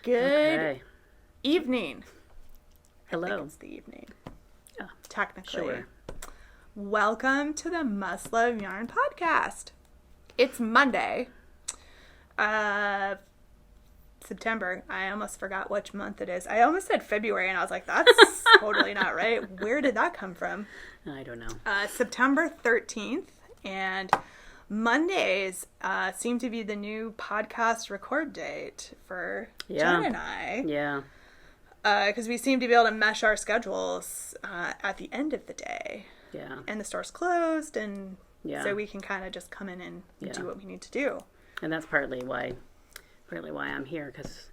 Good Okay. evening. Hello. I think it's the evening. Yeah, Technically. sure. Welcome to the Must Love Yarn podcast. It's Monday. September. I almost forgot which month it is. I almost said February and I was like, that's totally not right. Where did that come from? I don't know. September 13th. And Mondays seem to be the new podcast record date for Jen and I. Yeah. Because we seem to be able to mesh our schedules at the end of the day. Yeah. And the store's closed, and Yeah. so we can kind of just come in and Yeah. do what we need to do. And that's partly why I'm here, because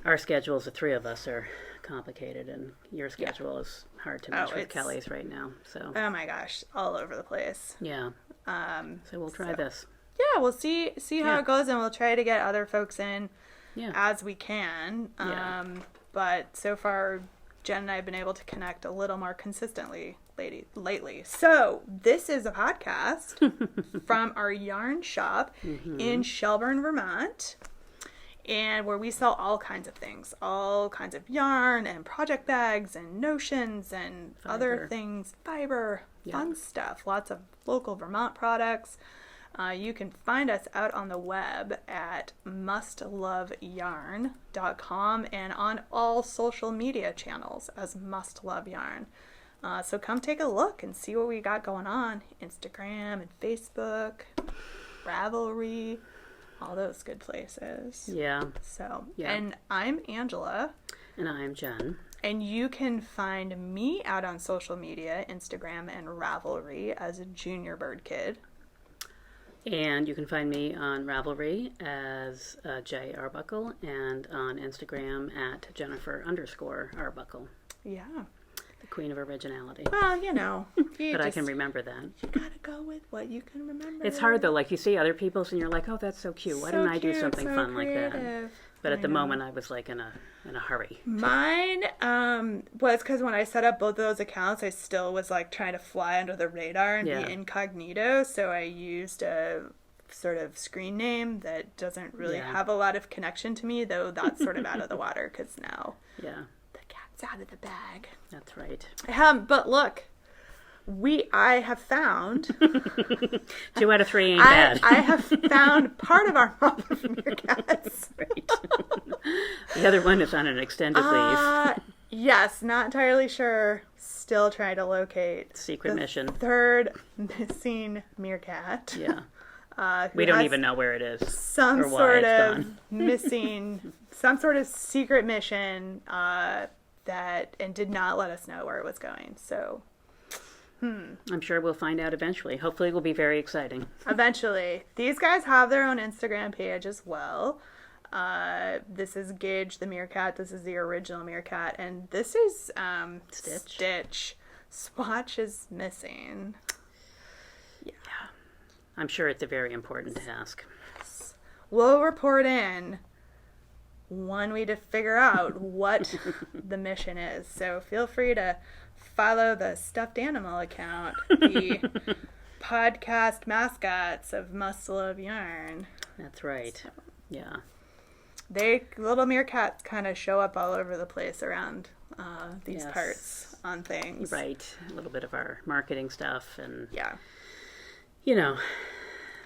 our schedules, the three of us, are complicated, and your schedule is hard to match with Kelly's right now. So. Oh my gosh, all over the place. Yeah. So we'll try this. Yeah, we'll see how it goes, and we'll try to get other folks in Yeah. as we can. But so far, Jen and I have been able to connect a little more consistently lately. So this is a podcast from our yarn shop in Shelburne, Vermont, and where we sell all kinds of things, all kinds of yarn and project bags and notions and other things, fiber, fun stuff, lots of local Vermont products. You can find us out on the web at mustloveyarn.com and on all social media channels as Must Love Yarn. So come take a look and see what we got going on. Instagram and Facebook, Ravelry, all those good places. Yeah. So, and I'm Angela. And I'm Jen. And you can find me out on social media, Instagram and Ravelry, as a Junior Bird Kid. And you can find me on Ravelry as J. Arbuckle and on Instagram at Jennifer_Arbuckle. Yeah. The queen of originality. Well, you know. But I can remember that. You gotta go with what you can remember. It's hard though, like you see other people's and you're like, oh, that's so cute. Why didn't I do something fun like that? But at the moment I was like in a hurry. Mine was because when I set up both of those accounts, I still was like trying to fly under the radar and be incognito. So I used a sort of screen name that doesn't really have a lot of connection to me, though that's sort of out of the water because now the cat's out of the bag. That's right. But look. I have found 2 out of 3 ain't bad. I have found part of our mop of meerkats. Right. The other one is on an extended leave. Yes, not entirely sure. Still trying to locate secret mission. Third missing meerkat. Yeah. We don't even know where it is. Some sort of missing, some sort of secret mission and did not let us know where it was going. So. I'm sure we'll find out eventually. Hopefully it will be very exciting. Eventually. These guys have their own Instagram page as well. This is Gage the meerkat. This is the original meerkat. And this is Stitch. Swatch is missing. Yeah. I'm sure it's a very important task. We'll report in when we figure out what the mission is. So feel free to follow the stuffed animal account, the podcast mascots of Must Love Yarn. That's right. So, yeah. Little meerkats kind of show up all over the place around these parts on things. Right. A little bit of our marketing stuff and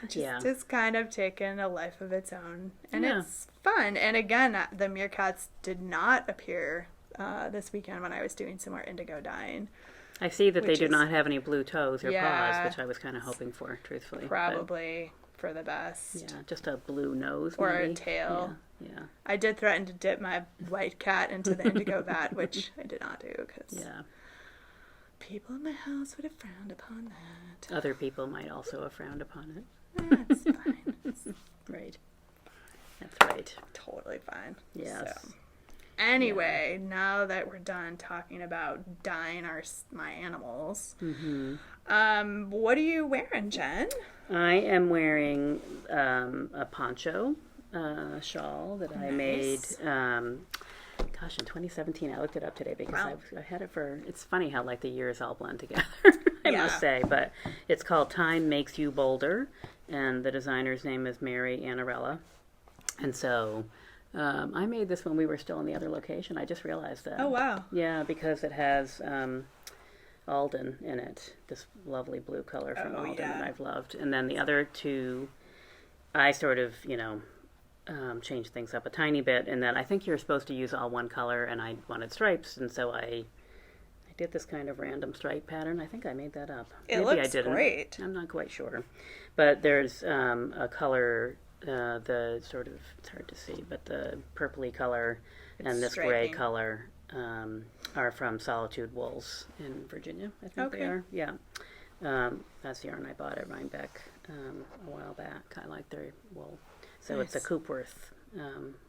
It's kind of taken a life of its own. And it's fun. And again, the meerkats did not appear this weekend when I was doing some more indigo dyeing. I see that they do not have any blue toes or paws, which I was kind of hoping for, truthfully. Probably for the best. Yeah, just a blue nose, or maybe. A tail. Yeah. I did threaten to dip my white cat into the indigo vat, which I did not do because people in my house would have frowned upon that. Other people might also have frowned upon it. That's fine. Right. That's right. Totally fine. Yes. So. Anyway, now that we're done talking about dyeing my animals, what are you wearing, Jen? I am wearing a poncho shawl that I made, in 2017. I looked it up today because I had it for, it's funny how like the years all blend together, I must say, but it's called Time Makes You Bolder, and the designer's name is Mary Annarella. And so I made this when we were still in the other location. I just realized that. Oh, wow. Yeah, because it has Alden in it. This lovely blue color from Alden that I've loved. And then the other two, I sort of, changed things up a tiny bit. And then I think you're supposed to use all one color, and I wanted stripes. And so I did this kind of random stripe pattern. I think I made that up. Maybe looks I didn't. Great. I'm not quite sure. But there's a color... the sort of, it's hard to see, but the purpley color and this gray color are from Solitude Wools in Virginia, I think they are. Yeah. That's the yarn I bought at Rhinebeck a while back. I like their wool. So it's a Coopworth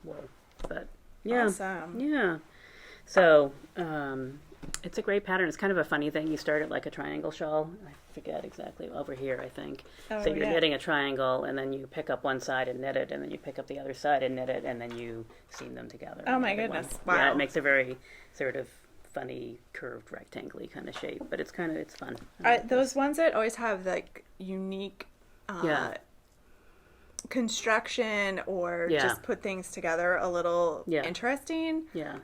wool. But yeah. Awesome. Yeah. So it's a great pattern. It's kind of a funny thing. You start it like a triangle shawl. I forget exactly, over here, I think. So you're knitting a triangle, and then you pick up one side and knit it, and then you pick up the other side and knit it, and then you seam them together. Oh my goodness. Wow. Yeah, it makes a very sort of funny, curved, rectangle-y kind of shape, but it's fun. Those ones that always have like unique construction or just put things together a little interesting. Yeah.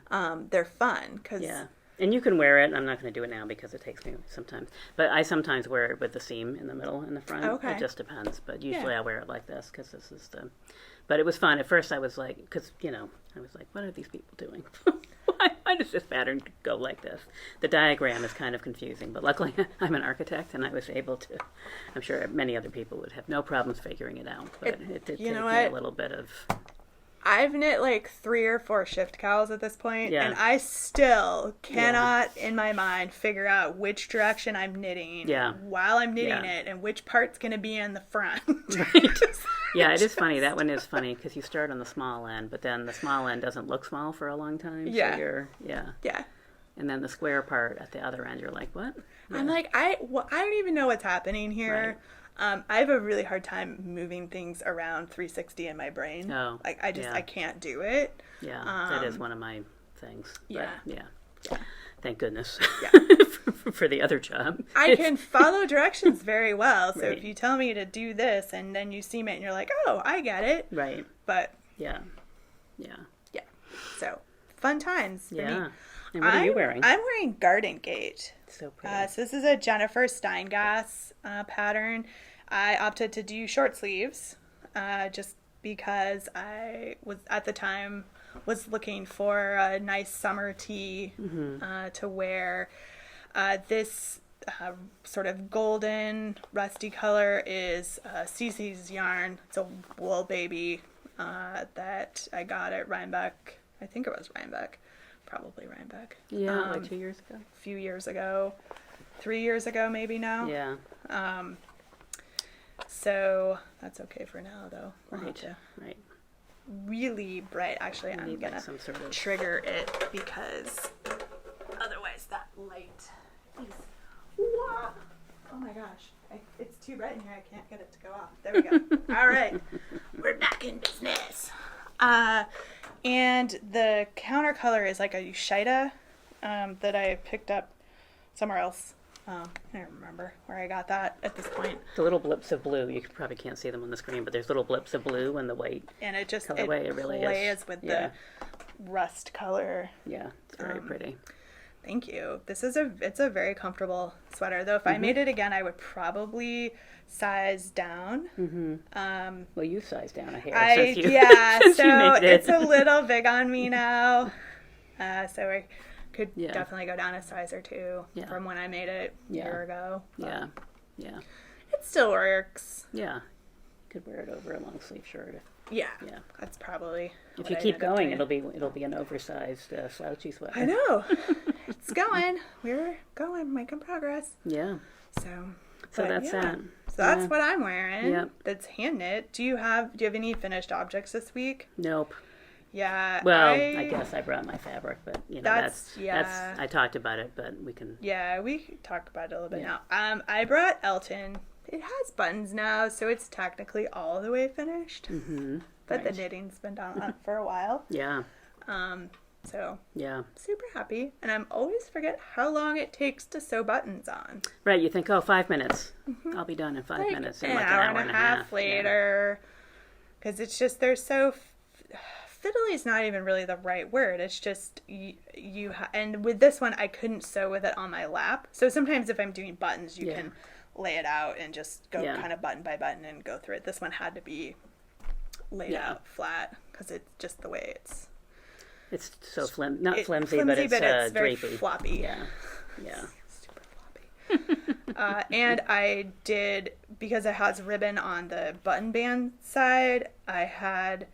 They're fun because and you can wear it. I'm not going to do it now because it takes me sometimes. But I sometimes wear it with the seam in the middle and the front. Okay. It just depends. But usually I wear it like this because this is the... But it was fun. At first I was like... Because, I was like, what are these people doing? Why does this pattern go like this? The diagram is kind of confusing. But luckily I'm an architect and I was able to... I'm sure many other people would have no problems figuring it out. But it did take me a little bit of... I've knit like 3 or 4 shift cows at this point, and I still cannot, in my mind, figure out which direction I'm knitting while I'm knitting it, and which part's going to be in the front. Right. Yeah, it is funny. That one is funny because you start on the small end, but then the small end doesn't look small for a long time. Yeah. So you're, Yeah. And then the square part at the other end, you're like, what? Yeah. I'm like, I don't even know what's happening here. Right. I have a really hard time moving things around 360 in my brain. Oh, like I can't do it. Yeah, that is one of my things. But, yeah. Thank goodness. Yeah. for the other job. I can follow directions very well. So if you tell me to do this and then you seam it and you're like, oh, I get it. Right. But yeah. So fun times for me. And what are you wearing? I'm wearing Garden Gate. So pretty. So this is a Jennifer Steingass pattern. I opted to do short sleeves just because I was at the time was looking for a nice summer tee to wear. This sort of golden rusty color is Cece's yarn. It's a wool baby that I got at Rhinebeck. I think it was Rhinebeck. Probably Rhinebeck. Yeah, like 2 years ago. A few years ago. 3 years ago, maybe now. Yeah. So that's okay for now, though. Right. Really bright. Actually, I'm going to trigger it because otherwise that light is... Oh my gosh. It's too bright in here. I can't get it to go off. There we go. All right. We're back in business. And the counter color is like a Ushida that I picked up somewhere else. I don't remember where I got that at this point. The little blips of blue, you probably can't see them on the screen, but there's little blips of blue and the white and it just colorway. It really plays with the rust color. Yeah, it's very pretty. Thank you. It's a very comfortable sweater, though. If I made it again, I would probably size down. Well, you sized down a hair. So it's a little big on me now. So I could definitely go down a size or two from when I made it a year ago. Yeah. It still works. Yeah. Could wear it over a long sleeve shirt. Yeah. That's probably. If you keep going, it'll be an oversized slouchy sweater. I know. It's going. We're going, making progress. Yeah. So that's that. So that's what I'm wearing. Yep. That's hand knit. Do you have any finished objects this week? Nope. Yeah. Well, I guess I brought my fabric, but that's I talked about it, but we can. Yeah, we can talk about it a little bit now. I brought Elton. It has buttons now, so it's technically all the way finished. But the knitting's been done for a while. Yeah. So super happy, and I'm always forget how long it takes to sew buttons on. Right, you think, 5 minutes. I'll be done in 5 minutes. And like an hour and a half later, because it's just they're so fiddly is not even really the right word. It's just and with this one, I couldn't sew with it on my lap. So sometimes if I'm doing buttons, you can lay it out and just go kind of button by button and go through it. This one had to be laid out flat because it's just the way it's so flimsy, but it's very drapey. Floppy. Yeah. Super floppy. And I did, because it has ribbon on the button band side, I had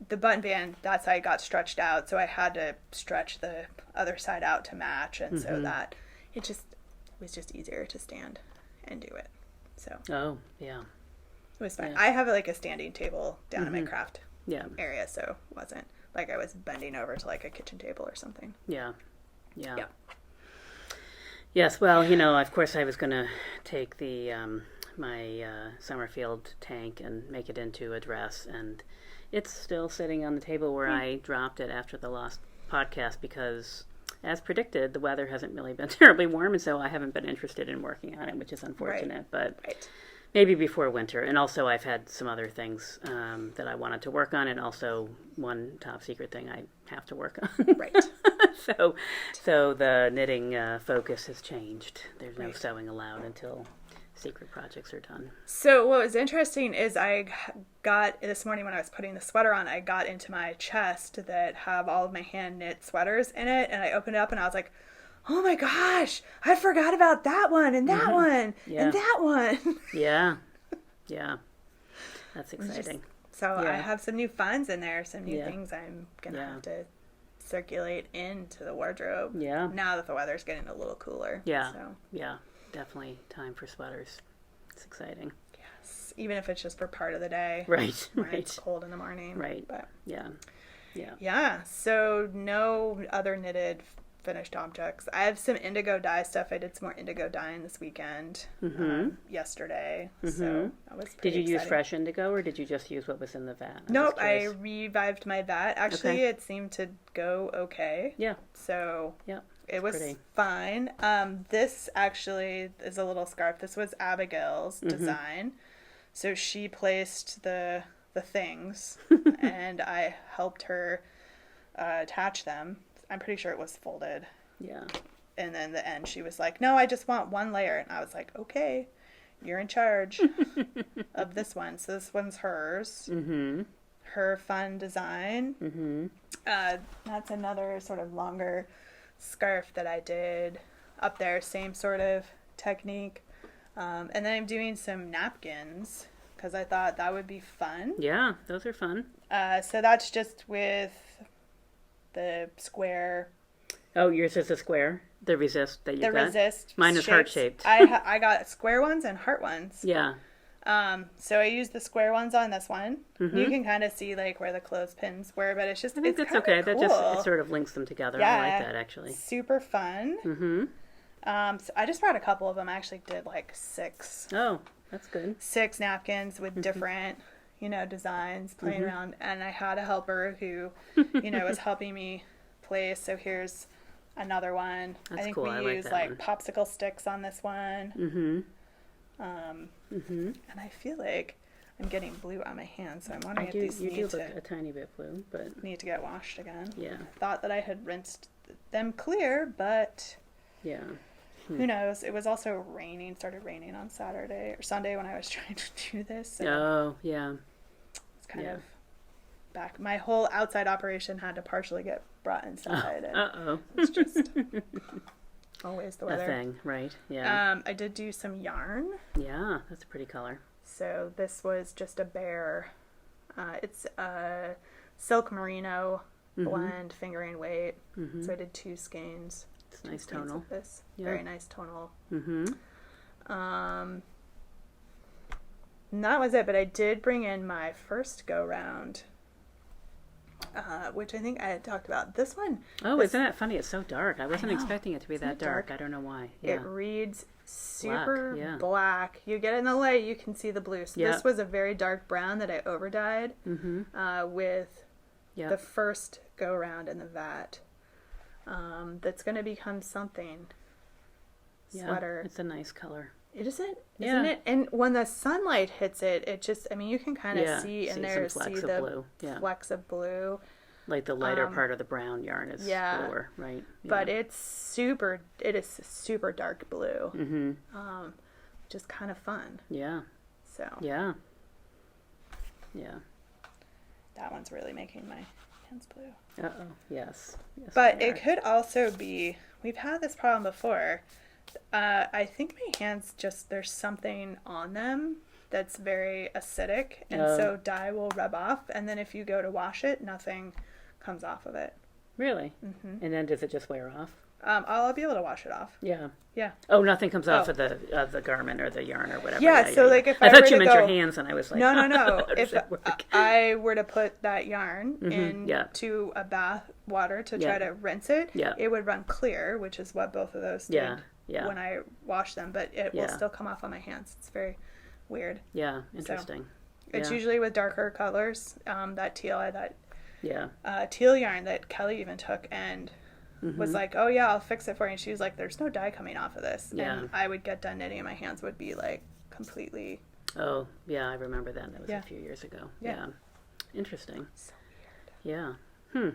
the button band, that side got stretched out, so I had to stretch the other side out to match, and so that it was just easier to stand and do it. So it was fine. I have like a standing table down in my craft area, so it wasn't like I was bending over to like a kitchen table or something. Yeah. Yes, well, of course I was going to take the my Summerfield tank and make it into a dress, and it's still sitting on the table where I dropped it after the last podcast because, as predicted, the weather hasn't really been terribly warm, and so I haven't been interested in working on it, which is unfortunate, but maybe before winter. And also I've had some other things that I wanted to work on, and also one top secret thing I have to work on. Right. So the knitting focus has changed. There's no sewing allowed until secret projects are done. So what was interesting is I got, this morning when I was putting the sweater on, I got into my chest that have all of my hand knit sweaters in it, and I opened it up and I was like, oh my gosh, I forgot about that one and that one and that one. Yeah. That's exciting. I have some new finds in there, some new things I'm going to have to circulate into the wardrobe. Yeah. Now that the weather's getting a little cooler. Yeah. Yeah. Definitely time for sweaters. It's exciting. Yes. Even if it's just for part of the day. Right. It's cold in the morning. Right. But Yeah. So no other knitted finished objects. I have some indigo dye stuff. I did some more indigo dyeing this weekend. Yesterday. So that was pretty Did you use fresh indigo, or did you just use what was in the vat? Nope. I revived my vat. Actually, it seemed to go okay. Yeah. So it was pretty fine. This actually is a little scarf. This was Abigail's design. So she placed the things and I helped her attach them. I'm pretty sure it was folded. Yeah. And then the end, she was like, no, I just want one layer. And I was like, okay, you're in charge of this one. So this one's hers. Her fun design. That's another sort of longer scarf that I did up there. Same sort of technique. And then I'm doing some napkins because I thought that would be fun. Yeah, those are fun. So that's just with the square. Oh, yours is a square? The resist that you got? The resist. Mine is heart-shaped. I got square ones and heart ones. Yeah. So I used the square ones on this one. You can kind of see like where the clothespins were, but it's just, I think it's that's okay. Cool. That just, it sort of links them together. Yeah, I like that, actually. Super fun. So I just brought a couple of them. I actually did like 6. Oh, that's good. 6 napkins with different, designs playing around. And I had a helper who, was helping me place. So here's another one. That's I think cool. we used like popsicle sticks on this one. And I feel like I'm getting blue on my hands, so I'm wondering if these need to look a tiny bit blue, but need to get washed again. Yeah. Thought that I had rinsed them clear, but who knows? It was also raining. Started raining on Saturday or Sunday when I was trying to do this. So it's kind of back. My whole outside operation had to partially get brought inside. It's just always the weather. A thing, right? Yeah. I did do some yarn. Yeah, that's a pretty color. So this was just a bare. It's a silk merino blend, fingering weight. So I did 2 skeins. It's nice tonal. Of this. Very nice tonal. And that was it. But I did bring in my first go round. Which I think I had talked about. This one. Oh, isn't that funny? It's so dark. I wasn't expecting it to be that dark. I don't know why. Yeah. It reads super black. You get it in the light, you can see the blue. So this was a very dark brown that I over dyed with the first go round in the vat. That's going to become something. Sweater. It's a nice color. Isn't it? And when the sunlight hits it, it just, you can kind of see in there, see the blue. flecks of blue. Like the lighter part of the brown yarn is bluer, right? Yeah. But it is super dark blue. Mm-hmm. Which is kind of fun. Yeah. So. Yeah. Yeah. That one's really making my hands blue. Uh-oh. Yes. But it could also be, we've had this problem before. I think my hands there's something on them that's very acidic. And so dye will rub off. And then if you go to wash it, nothing comes off of it. Really? Mm-hmm. And then does it just wear off? I'll be able to wash it off. Yeah. Yeah. Oh, nothing comes off of the garment or the yarn or whatever. Yeah, so like if I thought you meant your hands, and I was like, no. If I were to put that yarn into a bath water to try to rinse it, it would run clear, which is what both of those did when I wash them, but it will still come off on my hands. It's very weird. Yeah, interesting. So, it's usually with darker colors. That teal yarn that Kelly even took and was like, oh yeah, I'll fix it for you. And she was like, there's no dye coming off of this. Yeah. And I would get done knitting and my hands would be like completely. Oh, yeah, I remember that. That was a few years ago. Yeah. Interesting. So weird. Yeah.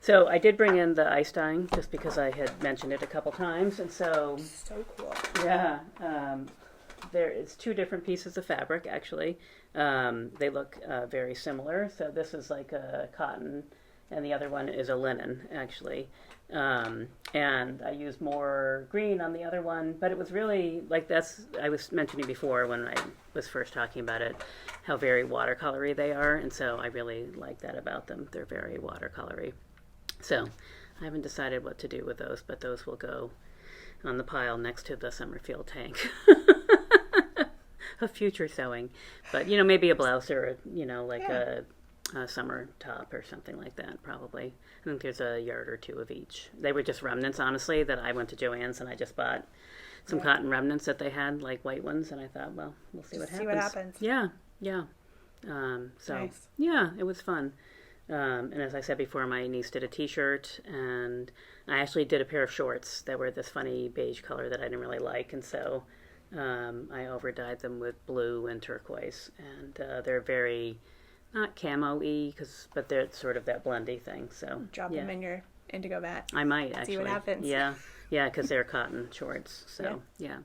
So I did bring in the ice dyeing just because I had mentioned it a couple times. And so cool. Yeah. It's two different pieces of fabric, actually. They look very similar. So this is like a cotton, and the other one is a linen, actually. And I used more green on the other one, but it was really like I was mentioning before when I was first talking about it, how very watercolory they are. And so I really like that about them. They're very watercolory. So I haven't decided what to do with those, but those will go on the pile next to the Summerfield tank. A future sewing, but maybe a blouse or a summer top or something like that. Probably, I think there's a yard or two of each. They were just remnants, honestly. That I went to Joann's and I just bought some cotton remnants that they had, like white ones, and I thought, well, we'll see what happens. Yeah. Nice. Yeah, it was fun. And as I said before, my niece did a T-shirt, and I actually did a pair of shorts that were this funny beige color that I didn't really like, and so. I over-dyed them with blue and turquoise, and they're very, not camo-y, but they're sort of that blendy thing, so. Drop them in your indigo vat. I might, actually. See what happens. Yeah, because they're cotton shorts, so, yeah.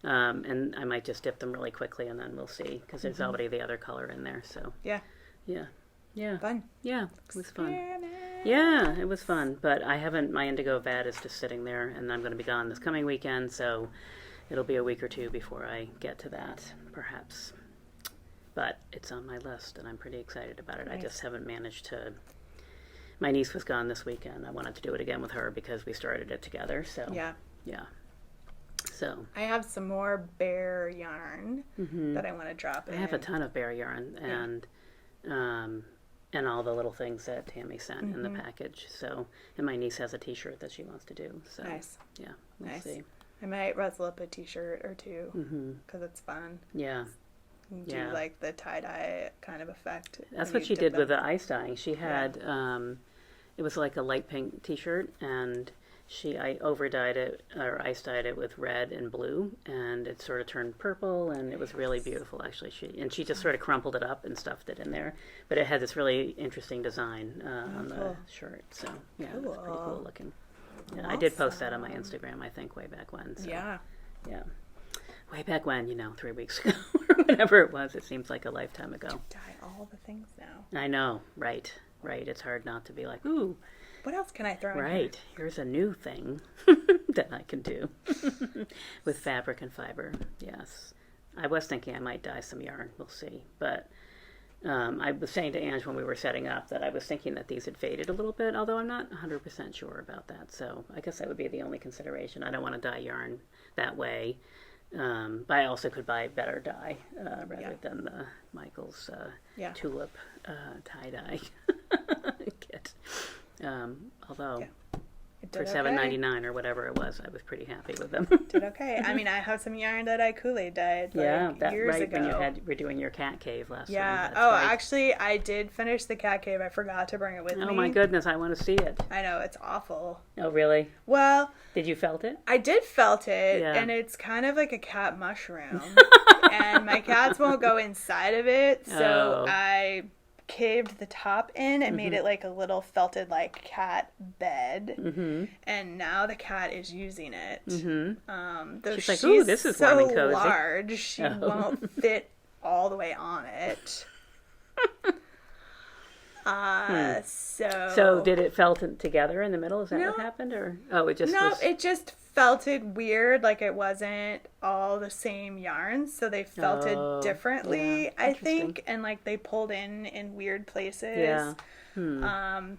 And I might just dip them really quickly, and then we'll see, because there's already the other color in there, so. Yeah. Fun. Yeah, it was fun. Yeah, it was fun, but my indigo vat is just sitting there, and I'm going to be gone this coming weekend, so. It'll be a week or two before I get to that, perhaps. But it's on my list, and I'm pretty excited about it. Nice. I just haven't managed to... My niece was gone this weekend. I wanted to do it again with her because we started it together, so... Yeah. So... I have some more bear yarn that I want to drop in. I have a ton of bear yarn, and all the little things that Tammy sent in the package. So, and my niece has a T-shirt that she wants to do. So, nice. Yeah, we'll see. I might rustle up a T-shirt or two because it's fun. Yeah. Do like the tie-dye kind of effect. That's what she did with the ice dyeing. She had, it was like a light pink T-shirt, and I over-dyed it, or ice-dyed it with red and blue, and it sort of turned purple, and it was really beautiful, actually. She just sort of crumpled it up and stuffed it in there. But it had this really interesting design on the shirt, so yeah, it was pretty cool looking. Yeah, awesome. I did post that on my Instagram, I think, way back when. So, yeah. Way back when, 3 weeks ago, or whatever it was. It seems like a lifetime ago. Dye all the things now. I know, right. It's hard not to be like, ooh. What else can I throw in here? Right. Here's a new thing that I can do with fabric and fiber. Yes. I was thinking I might dye some yarn. We'll see. But... I was saying to Ange when we were setting up that I was thinking that these had faded a little bit, although I'm not 100% sure about that. So I guess that would be the only consideration. I don't want to dye yarn that way. But I also could buy better dye rather than the Michael's tulip tie-dye kit. Although... Yeah. For $7.99 or whatever it was, I was pretty happy with them. Did okay. I mean, I have some yarn that I Kool-Aid dyed years ago. When you were doing your cat cave last time. Yeah. Actually, I did finish the cat cave. I forgot to bring it with me. Oh my goodness, I want to see it. I know, it's awful. Oh really? Well, did you felt it? I did felt it, and it's kind of like a cat mushroom, and my cats won't go inside of it, so I caved the top in and made it like a little felted like cat bed, and now the cat is using it. Though she's like, "Ooh, this is so warm and cozy." large, she won't fit all the way on it. So did it felt together in the middle? Is that what happened, or it just it just felted weird, like it wasn't all the same yarns, so they felted differently, I think, and like they pulled in weird places. Yeah. And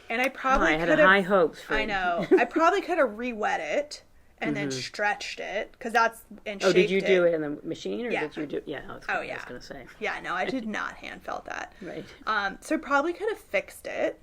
I probably I had high hopes for I know. I probably could have re-wet it and then stretched it, because that's and shaped it. Did you do it in the machine, or did you do? Yeah, I was going to say. Yeah, no, I did not hand felt that. Right. So I probably could have fixed it.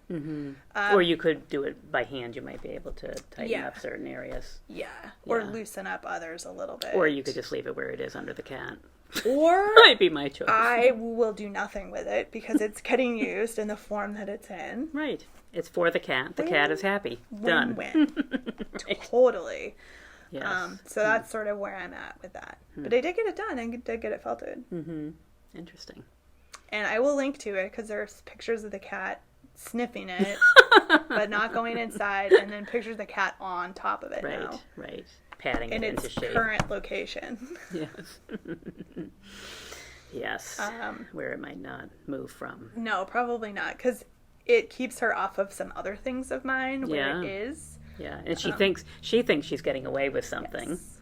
Or you could do it by hand. You might be able to tighten up certain areas. Yeah. Or loosen up others a little bit. Or you could just leave it where it is under the cat. Or might be my choice. I will do nothing with it because it's getting used in the form that it's in. Right. It's for the cat. The cat is happy. Done. Win. Right. Totally. Yes. So that's sort of where I'm at with that. But I did get it done and did get it felted. Interesting. And I will link to it because there's pictures of the cat sniffing it, but not going inside, and then pictures of the cat on top of it now. Right. Patting in it into its shape. current location. Yes. Yes. Where it might not move from. No, probably not, because it keeps her off of some other things of mine where it is. Yeah, and she thinks she's getting away with something. Yes.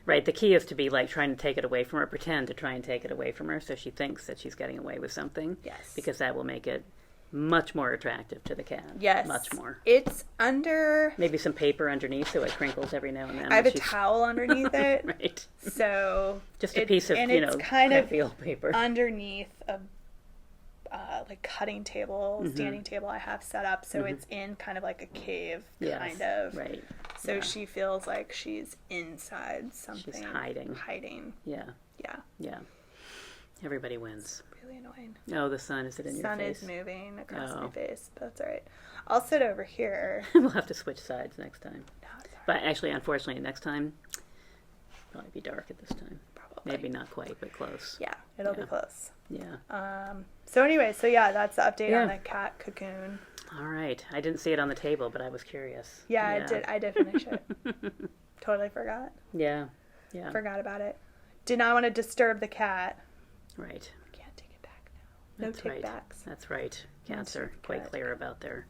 Right, the key is to be like trying to take it away from her, pretend to try and take it away from her, so she thinks that she's getting away with something. Yes. Because that will make it much more attractive to the cat. Yes. Much more. It's under... Maybe some paper underneath so it crinkles every now and then. I have a towel underneath it. Right. So... Just a piece of, it's kind of old paper. Underneath a like cutting table, standing table I have set up, so it's in kind of like a cave, kind of. Right. So she feels like she's inside something. She's hiding. Yeah. Yeah. Everybody wins. Really annoying. Oh, the sun, is it in your face? The sun is moving across my face, but that's all right. I'll sit over here. We'll have to switch sides next time. No, it's all right. But actually, unfortunately, next time, it'll probably be dark at this time. Probably. Maybe not quite, but close. Yeah, it'll be close. Yeah. So anyway, that's the update on the cat cocoon. All right. I didn't see it on the table, but I was curious. Yeah. I did finish it. Totally forgot. Yeah. Forgot about it. Did not want to disturb the cat. Right. Can't take it back now. No take-backs. That's right. Cats are quite clear about their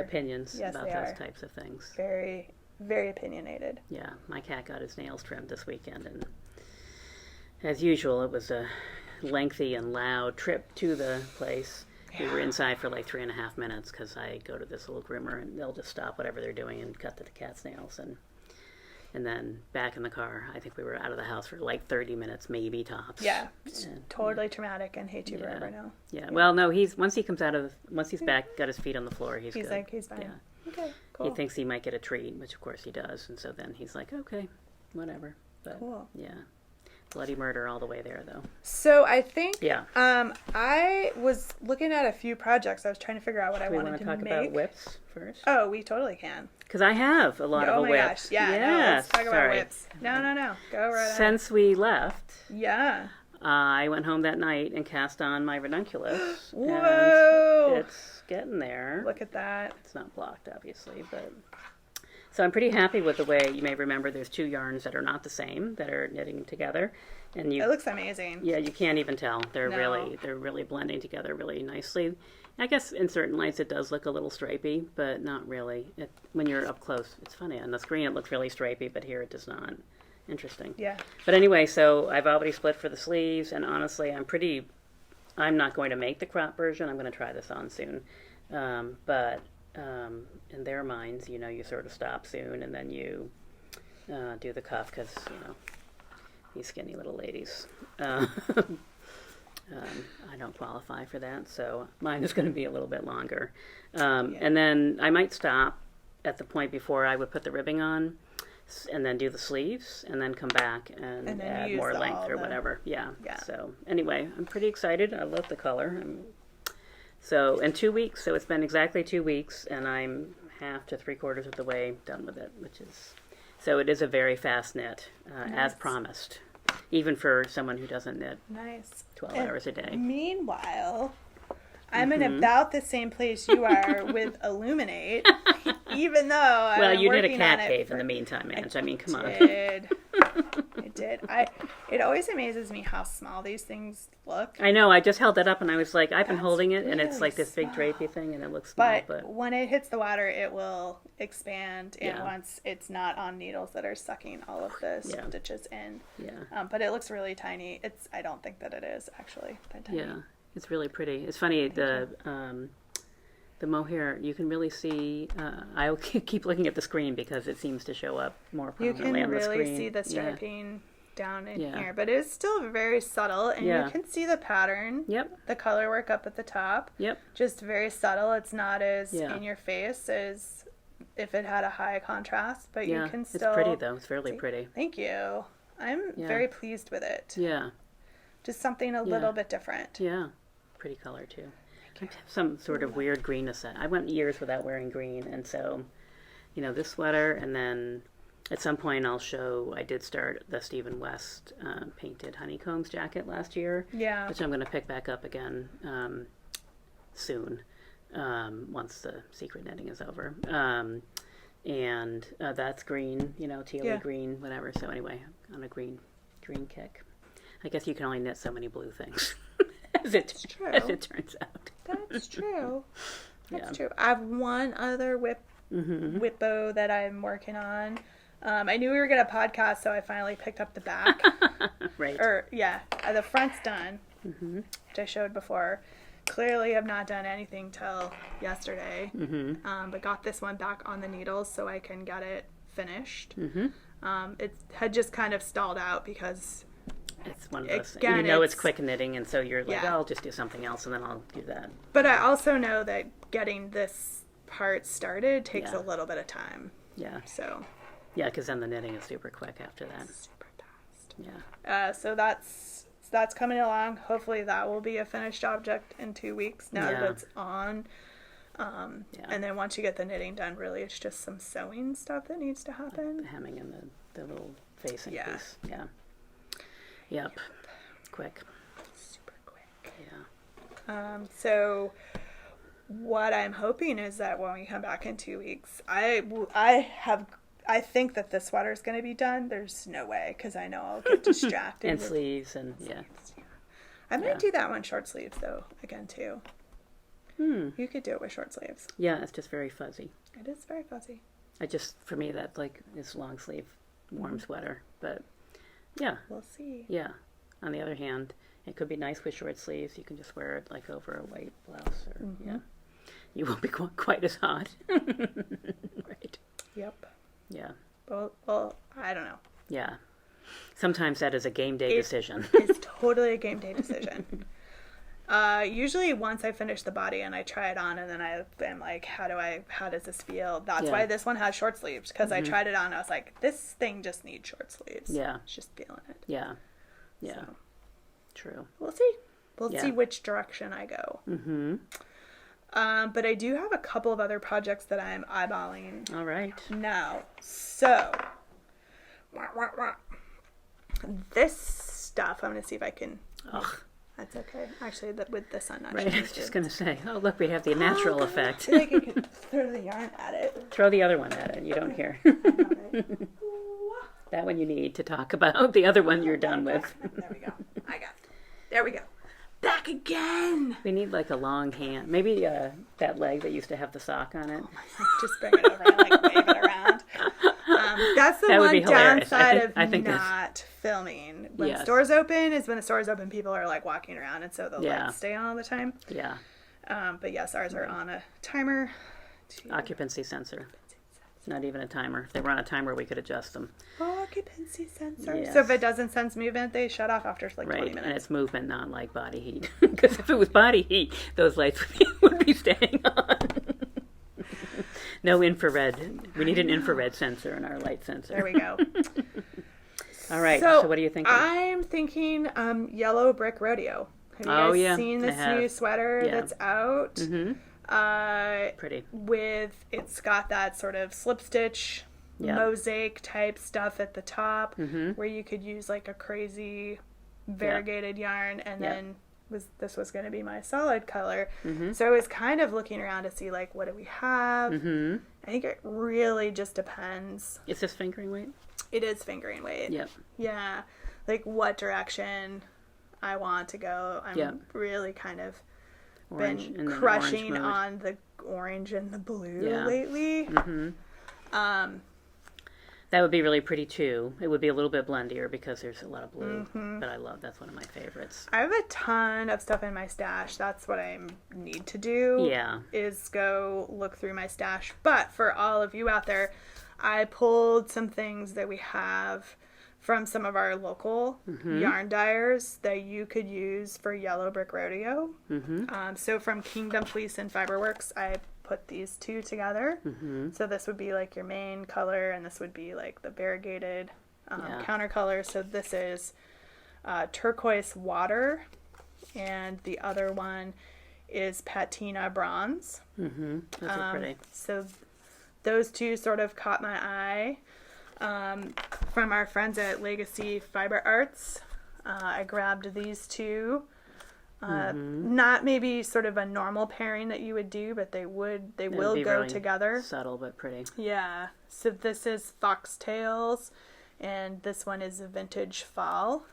opinions about those types of things. Very, very opinionated. Yeah. My cat got his nails trimmed this weekend, and as usual, it was a lengthy and loud trip to the place. We were inside for like 3.5 minutes because I go to this little groomer and they'll just stop whatever they're doing and cut the cat's nails, and then back in the car. I think we were out of the house for like 30 minutes, maybe tops. Yeah, totally traumatic and hate you forever now. Yeah. Well, no, once he's back, got his feet on the floor, he's good. Like, he's fine. Yeah. Okay, cool. He thinks he might get a treat, which of course he does, and so then he's like, okay, whatever. But, cool. Yeah. Bloody murder all the way there, though. So I think I was looking at a few projects. I was trying to figure out what I wanted to make. Do we want to talk about whips first? Oh, we totally can. Because I have a lot of a whip. Oh my gosh, yeah. No, let's talk about whips. No. Go right ahead. Since we left, I went home that night and cast on my ranunculus. Whoa! And it's getting there. Look at that. It's not blocked, obviously, but... So I'm pretty happy with the way, you may remember, there's 2 yarns that are not the same, that are knitting together. And it looks amazing. Yeah, you can't even tell. They're really blending together really nicely. I guess in certain lights it does look a little stripey, but not really. When you're up close, it's funny. On the screen it looks really stripey, but here it does not. Interesting. Yeah. But anyway, so I've already split for the sleeves, and honestly, I'm not going to make the crop version. I'm going to try this on soon. But in their minds, you sort of stop soon, and then you do the cuff, because, these skinny little ladies. I don't qualify for that, so mine is going to be a little bit longer. And then I might stop at the point before I would put the ribbing on, and then do the sleeves, and then come back and add more length or whatever. Yeah. So anyway, I'm pretty excited. I love the color. So in 2 weeks, so it's been exactly 2 weeks, and I'm half to 3/4 of the way done with it, so it is a very fast knit, as promised, even for someone who doesn't knit 12 hours a day. Meanwhile, I'm in about the same place you are with Illuminate, even though I'm you did a working cat on it cave in the meantime, Ange. I mean, come on. I did. It always amazes me how small these things look. I know. I just held that up and I was like, I've been holding it, and it's really like this big small. drapey thing, and it looks small. But when it hits the water, it will expand, and once it's not on needles that are sucking all of the stitches in. Yeah. But it looks really tiny. I don't think that it is actually that tiny. Yeah, it's really pretty. It's funny, the mohair, you can really see, I'll keep looking at the screen because it seems to show up more prominently on the screen. You can really see the striping down in here, but it's still very subtle, and you can see the pattern. Yep. The color work up at the top. Yep. Just very subtle. It's not as in your face as if it had a high contrast, but you can still... It's pretty though. It's fairly pretty. Thank you. I'm very pleased with it. Yeah. Just something a little bit different. Yeah. Pretty color too. Some sort of weird greenness. I went years without wearing green, and so, this sweater, and then at some point I did start the Stephen West painted honeycombs jacket last year, which I'm going to pick back up again soon, once the secret knitting is over. And that's green, tealy green, whatever. So anyway, on a green kick. I guess you can only knit so many blue things. As it turns out. That's true. That's true. I have one other whippo that I'm working on. I knew we were going to podcast, so I finally picked up the back. Right. The front's done, which I showed before. Clearly have not done anything till yesterday, but got this one back on the needles so I can get it finished. It had just kind of stalled out because... It's one of those things. It's quick knitting, and so you're like, I'll just do something else, and then I'll do that. But I also know that getting this part started takes a little bit of time. Yeah. So. Yeah, because then the knitting is super quick after that. Super fast. Yeah. So that's coming along. Hopefully that will be a finished object in 2 weeks now that it's on. And then once you get the knitting done, really it's just some sewing stuff that needs to happen. The hemming and the little facing piece. Yeah. Yep. Quick. Super quick. Yeah. So what I'm hoping is that when we come back in 2 weeks, I think that the sweater is going to be done. There's no way, because I know I'll get distracted. And sleeves and I might do that one short sleeves though again too. You could do it with short sleeves. Yeah, it's just very fuzzy. It is very fuzzy. For me, that is long sleeve warm sweater, but. Yeah. We'll see. Yeah. On the other hand, it could be nice with short sleeves. You can just wear it over a white blouse. Or, you won't be quite as hot. Right. Yep. Yeah. Well, I don't know. Yeah. Sometimes that is a game day decision. It's totally a game day decision. Usually once I finish the body and I try it on and then I'm like, how does this feel? That's why this one has short sleeves, because I tried it on and I was like, this thing just needs short sleeves. Yeah. It's just feeling it. Yeah. Yeah. So, true. We'll see. We'll see which direction I go. But I do have a couple of other projects that I'm eyeballing. All right. Now. So, this stuff, I'm going to see if I can... Ugh. That's okay. Actually, with the sun not right, I was just going to say, look, we have the natural effect. I feel like I could throw the yarn at it. Throw the other one at it. You don't hear. That one you need to talk about. The other one you're done with. There we go. There we go. Back again. We need a long hand. Maybe that leg that used to have the sock on it. Oh my God. Just bring it over and wave it around. That's the one downside of not filming. When stores open is when the stores open, people are walking around, and so the lights stay on all the time. Yeah. But yes, ours are on a timer. Occupancy sensor. Not even a timer. If they were on a timer, we could adjust them. Occupancy sensor. Yes. So if it doesn't sense movement, they shut off after 20 minutes. And it's movement, not like body heat. Because if it was body heat, those lights would be staying on. No infrared. We need an infrared sensor in our light sensor. There we go. All right. So what are you thinking? I'm thinking Yellow Brick Rodeo. Have you guys seen this new sweater that's out? Pretty. It's got that sort of slip stitch mosaic type stuff at the top, where you could use a crazy variegated yarn and then this was going to be my solid color. So I was kind of looking around to see, like, what do we have? I think it really just depends. Is this fingering weight? It is fingering weight. Yep. Yeah. Like, what direction I want to go. I'm really kind of been crushing on the orange and the blue lately. That would be really pretty too. It would be a little bit blendier because there's a lot of blue, but that's one of my favorites. I have a ton of stuff in my stash. That's what I need to do. Yeah. Is go look through my stash. But for all of you out there, I pulled some things that we have from some of our local yarn dyers that you could use for Yellow Brick Rodeo. So from Kingdom Fleece and Fiberworks, I put these two together. So this would be like your main color, and this would be like the variegated counter color. So this is turquoise water, and the other one is patina bronze. Those are pretty. So those two sort of caught my eye. From our friends at Legacy Fiber Arts, I grabbed these two. Not maybe sort of a normal pairing that you would do, but they will go really together. Subtle but pretty. Yeah. So this is Foxtails, and this one is Vintage Fall.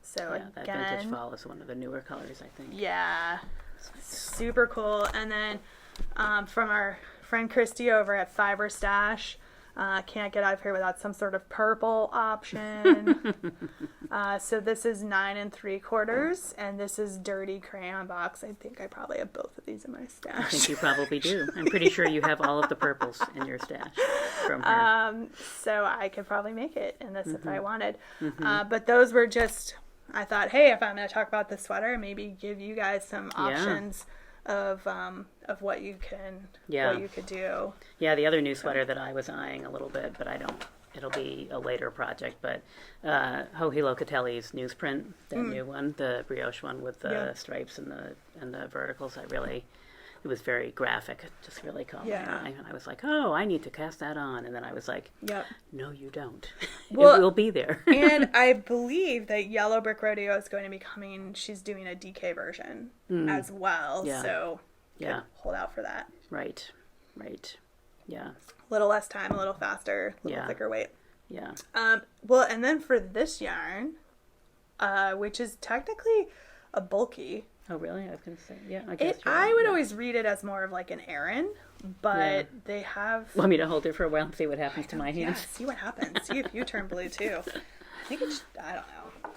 So that Vintage Fall is one of the newer colors, I think. Yeah. Super cool. And then from our friend Christy over at Fiber Stash, can't get out of here without some sort of purple option. So this is 9 3/4, and this is Dirty Crayon Box. I think I probably have both of these in my stash. I think you probably do. I'm pretty sure you have all of the purples in your stash from her. So I could probably make it in this if I wanted. But those were just, I thought, hey, if I'm going to talk about the sweater, maybe give you guys some options of what you could do. Yeah, the other new sweater that I was eyeing a little bit, but it'll be a later project, but Joji Locatelli's newsprint, that new one, the brioche one with the stripes and the verticals, it was very graphic. It just really caught my eye. And I was like, oh, I need to cast that on. And then I was like, no, you don't. Well, it will be there. And I believe that Yellow Brick Rodeo is going to be coming. She's doing a DK version as well. Yeah. So hold out for that. Right. Yeah. A little less time, a little faster, a little thicker weight. Yeah. Well, and then for this yarn, which is technically a bulky. Oh, really? I was going to say, I guess. I would always read it as more of like an Aran, but they have... Want me to hold it for a while and see what happens to my hands? Yeah, see what happens. See if you turn blue too. I think it's... I don't know.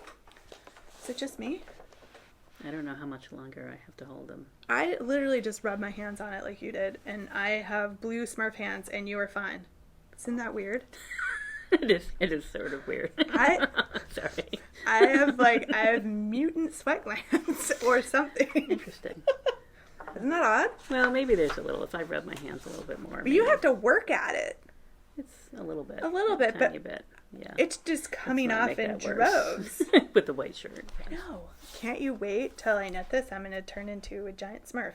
Is it just me? I don't know how much longer I have to hold them. I literally just rubbed my hands on it like you did, and I have blue Smurf hands, and you are fine. Isn't that weird? It is sort of weird. Sorry. I have mutant sweat glands or something. Interesting. Isn't that odd? Well, maybe there's a little, if I rub my hands a little bit more. But you have to work at it. It's a little bit. A little bit, tiny but bit. Yeah. It's just coming off in droves. With the white shirt. I know. Can't you wait till I knit this? I'm going to turn into a giant Smurf.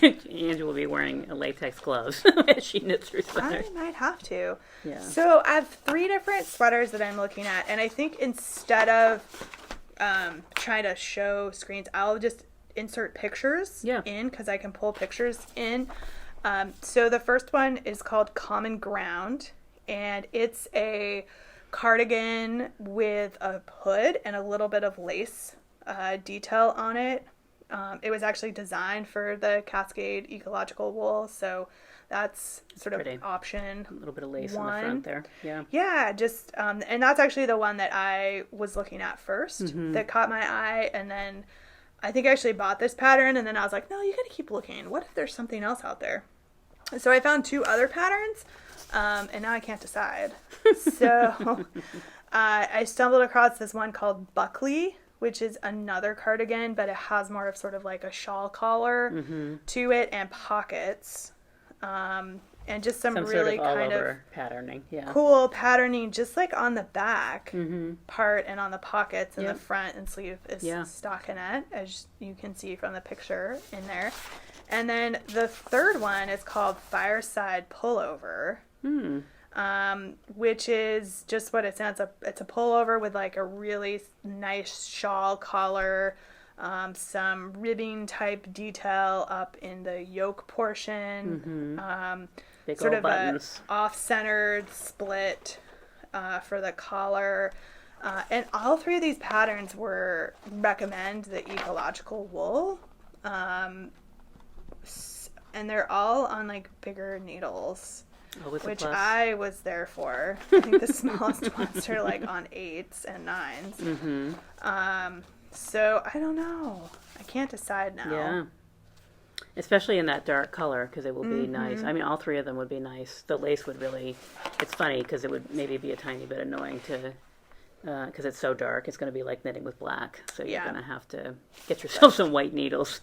Angela will be wearing latex gloves as she knits her sweater. I might have to. Yeah. So I have 3 different sweaters that I'm looking at, and I think instead of trying to show screens, I'll just insert pictures in, because I can pull pictures in. So the first one is called Common Ground, and it's a cardigan with a hood and a little bit of lace detail on it. It was actually designed for the Cascade Ecological Wool, so that's sort of pretty. Option a little bit of lace on the front there. Yeah, just and that's actually the one that I was looking at first that caught my eye, and then I think I actually bought this pattern, and then I was like, no, you gotta keep looking. What if there's something else out there? So I found 2 other patterns, and now I can't decide. So I stumbled across this one called Buckley, which is another cardigan, but it has more of sort of like a shawl collar to it and pockets. And just some really sort of kind of patterning, cool patterning, just like on the back part and on the pockets and the front and sleeve is stockinette, as you can see from the picture in there. And then the third one is called Fireside Pullover, which is just what it sounds like. It's a pullover with like a really nice shawl collar, some ribbing type detail up in the yoke portion, Big sort old of buttons. a off-centered split for the collar. And all three of these patterns recommend the ecological wool. And they're all on like bigger needles, which I was there for. I think the smallest ones are like on 8s and 9s. So I don't know. I can't decide now. Yeah. Especially in that dark color, because it will be nice. I mean, all three of them would be nice. The lace would really, it's funny because it would maybe be a tiny bit annoying to, because it's so dark. It's going to be like knitting with black. So you're going to have to get yourself some white needles.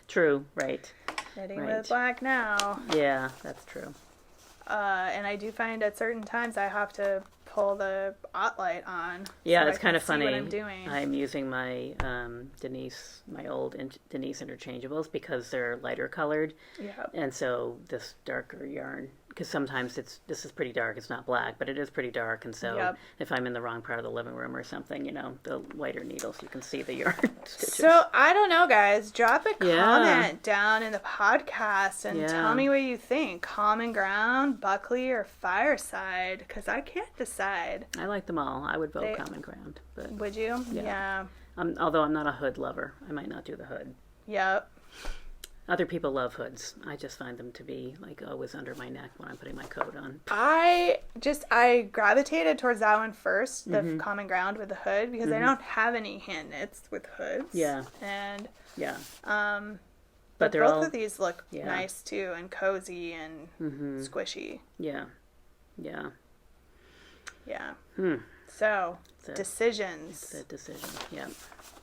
True, right. Knitting with black now. Yeah, that's true. And I do find at certain times I have to pull the light on. Yeah, so it's kind of funny. What I'm doing. I'm using my my old Denise interchangeables because they're lighter colored. Yeah. And so this darker yarn, because sometimes this is pretty dark. It's not black, but it is pretty dark. And so if I'm in the wrong part of the living room or something, the whiter needles, you can see the yarn stitches. So I don't know, guys. Drop a comment down in the podcast and tell me what you think. Common Ground, Buckley, or Fireside? Because I can't decide. I like them all. I would vote Common Ground. But would you? Yeah. Although I'm not a hood lover, I might not do the hood. Yep. Other people love hoods. I just find them to be like always under my neck when I'm putting my coat on. I gravitated towards that one first, the Common Ground with the hood, because I don't have any hand knits with hoods. Yeah. And but both of these look nice too, and cozy and squishy. Yeah. Yeah. Yeah. So decisions. It's a decision. Yeah.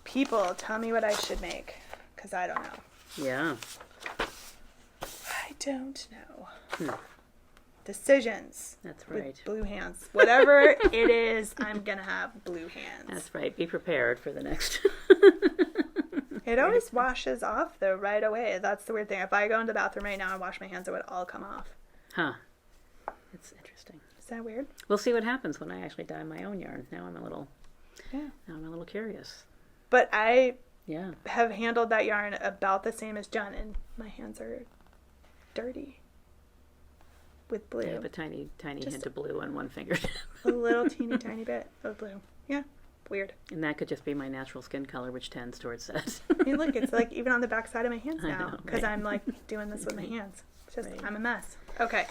People, tell me what I should make, because I don't know. Yeah. I don't know. Decisions. That's right. With blue hands. Whatever it is, I'm going to have blue hands. That's right. Be prepared for the next. It always washes off, though, right away. That's the weird thing. If I go into the bathroom right now and wash my hands, it would all come off. Huh. It's interesting. Is that weird? We'll see what happens when I actually dye my own yarn. Now I'm a little curious. But I have handled that yarn about the same as Jen, and my hands are dirty with blue. I have a tiny hint of blue on one finger. A little tiny bit of blue. Yeah. Weird. And that could just be my natural skin color, which tends towards that. I mean, look, it's like even on the back side of my hands now, because I'm like doing this with my hands. It's just, I'm a mess. Okay.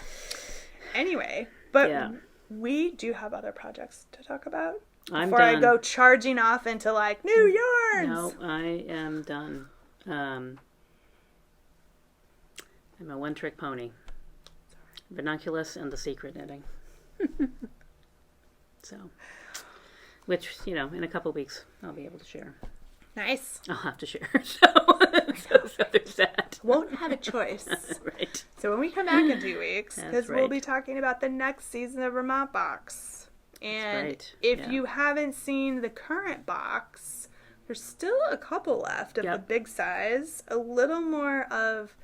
Anyway, but we do have other projects to talk about. Before I go charging off into like new yarns. No, I am done. I'm a one-trick pony. Ranunculus and the secret knitting. So, which, in a couple of weeks I'll be able to share. Nice. I'll have to share. So there's that. Won't have a choice. Right. So when we come back in 2 weeks, because we'll be talking about the next season of Vermont Box. And if you haven't seen the current box, there's still a couple left of the big size, a little more of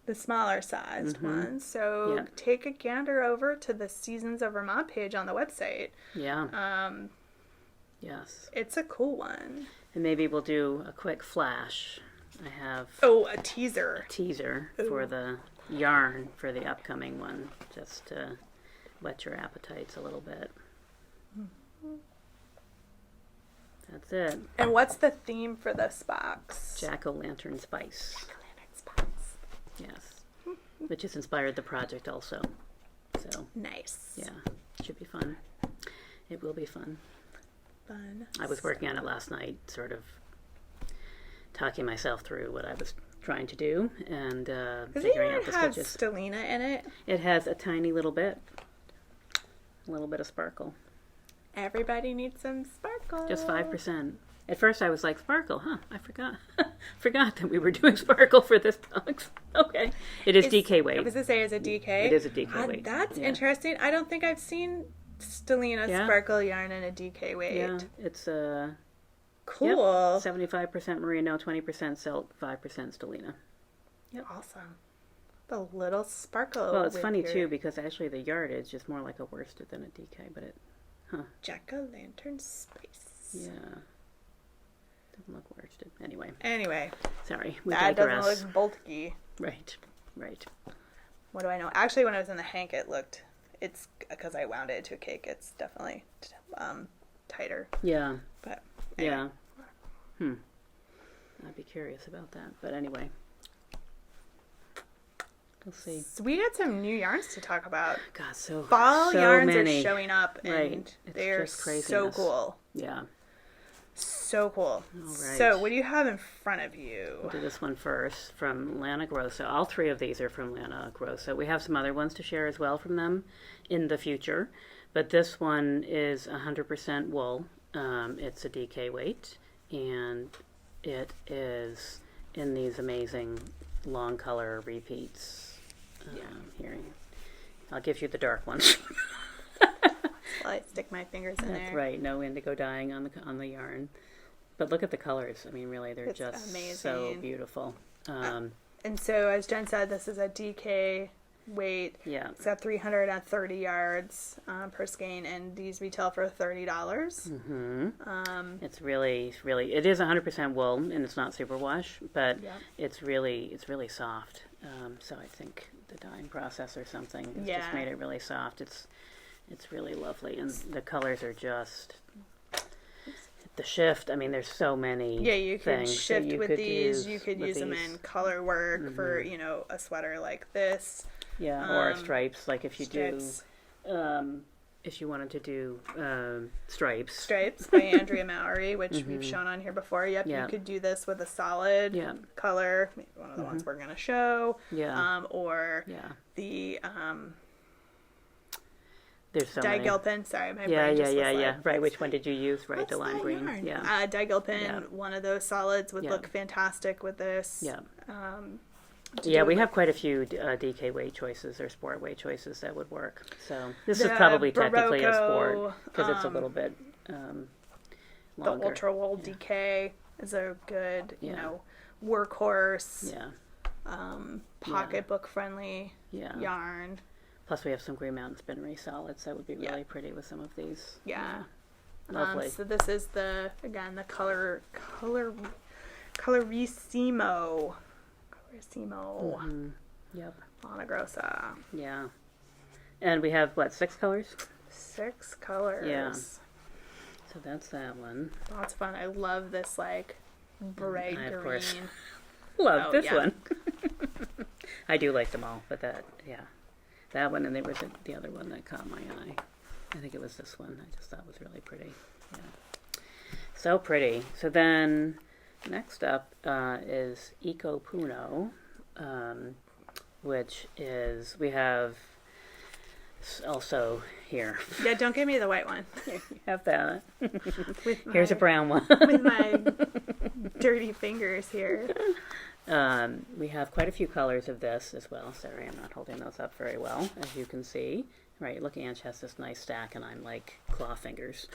the smaller sized ones. So take a gander over to the Seasons of Vermont page on the website. Yeah. Yes. It's a cool one. And maybe we'll do a quick flash. I have a teaser. For the yarn for the upcoming one, just to whet your appetites a little bit. That's it. And what's the theme for this box? Jack-o'-lantern spice. Jack-o'-lantern spice. Yes. Which has inspired the project also. So nice. Yeah. Should be fun. It will be fun. Fun. I was working on it last night, sort of talking myself through what I was trying to do and figuring out the stitches. Does it have stellina in it? It has a tiny little bit. A little bit of sparkle. Everybody needs some sparkle. Just 5%. At first I was like, sparkle, huh? I forgot that we were doing sparkle for this box. Okay. It is DK weight. I was going to say, is it DK? It is a DK weight. That's interesting. I don't think I've seen stellina sparkle yarn in a DK weight. Yeah, it's cool. 75% merino, 20% silk, 5% stellina. Yep. Awesome. The little sparkle. Well, it's funny too because actually the yardage is just more like a worsted than a DK, but Jack-o'-lantern spice. Yeah. look where it did. Anyway. Sorry, we that digress. doesn't look bulky. Right. What do I know? Actually, when I was in the hank, it's because I wound it into a cake. It's definitely tighter. Yeah. But anyway. Yeah. I'd be curious about that. But anyway. We'll see. So we got some new yarns to talk about. God, fall so yarns many. are showing up, and right. they're so cool. Yeah. So cool. All right. So what do you have in front of you? We'll do this one first from Lana Grossa. All three of these are from Lana Grossa. We have some other ones to share as well from them in the future. But this one is 100% wool. It's a DK weight. And it is in these amazing long color repeats. Here, I'll give you the dark ones. I stick my fingers in there. That's right. No indigo dyeing on the yarn. But look at the colors. I mean, really, they're just amazing. So beautiful. And so, as Jen said, this is a DK weight. Yeah. It's got 330 yards per skein, and these retail for $30. Mm-hmm. It's really, it is 100% wool, and it's not superwash, but it's really soft. So I think the dyeing process or something has just made it really soft. It's really lovely, and the colors are just the shift. I mean, there's so many. Yeah, you could shift with these. You could use them in color work for a sweater like this. Yeah, or stripes. Like if you do, if you wanted to do stripes. Stripes by Andrea Mowry, which we've shown on here before. Yep, you could do this with a solid color, maybe one of the ones we're going to show. Yeah. Or the there's so Digilpin. Sorry, my brain just was like, Right, which one did you use? Right, the lime green. Yarn? Yeah. Digilpin, one of those solids would look fantastic with this. Yeah. We have quite a few DK weight choices or sport weight choices that would work. So this is probably technically a sport because it's a little bit longer. The Ultra Wool DK is a good, workhorse, pocketbook friendly yarn. Plus, we have some Green Mountain Spinnery solids that would be really pretty with some of these. Yeah. Lovely. So this is the Colorissimo. Yep. Lana Grossa. Yeah. And we have, 6 colors? 6 colors. Yeah. So that's that one. Lots of fun. I love this, bright green. Of course. Love this one. I do like them all, but that one, and there was the other one that caught my eye. I think it was this one. I just thought was really pretty. Yeah. So pretty. So then, next up is Eco Puno, which is, we have also here. Yeah, don't give me the white one. Here, you have that. Here's a brown one. With my dirty fingers here. We have quite a few colors of this as well. Sorry, I'm not holding those up very well, as you can see. Right, look, Ange has this nice stack, and I'm like claw fingers.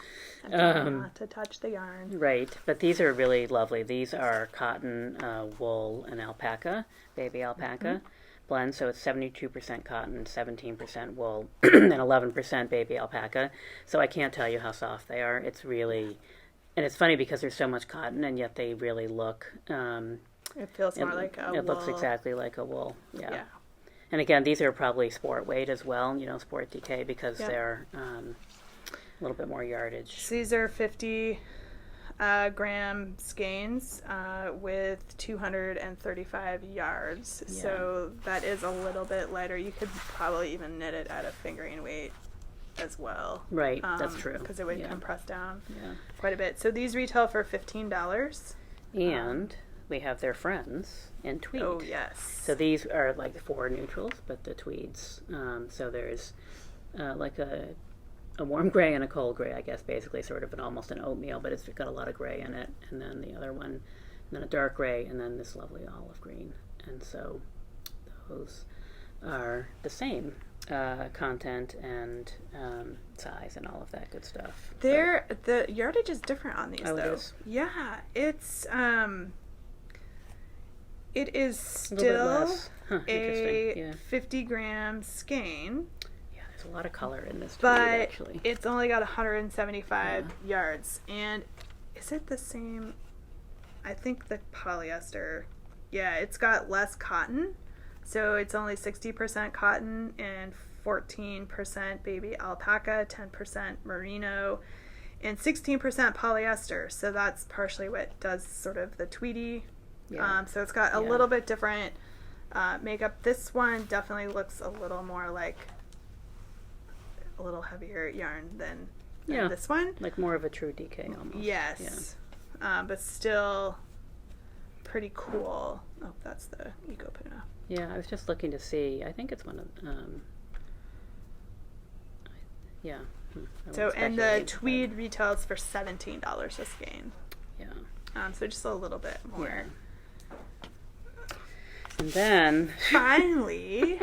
Not to touch the yarn. Right, but these are really lovely. These are cotton, wool, and alpaca, baby alpaca blend. So it's 72% cotton, 17% wool, and 11% baby alpaca. So I can't tell you how soft they are. It's really, and it's funny because there's so much cotton, and yet they really look. It feels more like a wool. It looks exactly like a wool. Yeah. And again, these are probably sport weight as well, sport DK, because they're a little bit more yardage. So these are 50 gram skeins with 235 yards. Yeah. So that is a little bit lighter. You could probably even knit it at a fingering weight as well. Right, that's true. Because it would compress down quite a bit. So these retail for $15. And we have their friends in tweed. Oh, yes. So these are like the 4 neutrals, but the tweeds. So there's like a warm gray and a cold gray, I guess, basically sort of almost an oatmeal, but it's got a lot of gray in it. And then the other one, and then a dark gray, and then this lovely olive green. And so those are the same content and size and all of that good stuff. The yardage is different on these, though. It is? Yeah, it's it is still a 50 gram skein. Yeah, there's a lot of color in this tweed, but actually. It's only got 175 yards. And is it the same? I think the polyester, yeah, it's got less cotton. So it's only 60% cotton and 14% baby alpaca, 10% merino, and 16% polyester. So that's partially what does sort of the tweedy. Yeah. So it's got a little bit different makeup. This one definitely looks a little more like a little heavier yarn than this one. Like more of a true DK almost. Yes. Yeah. But still pretty cool. Oh, that's the Eco Puno. Yeah, I was just looking to see. I think it's one of So, and the tweed retails for $17 a skein. Yeah. So just a little bit more. Yeah. And then finally,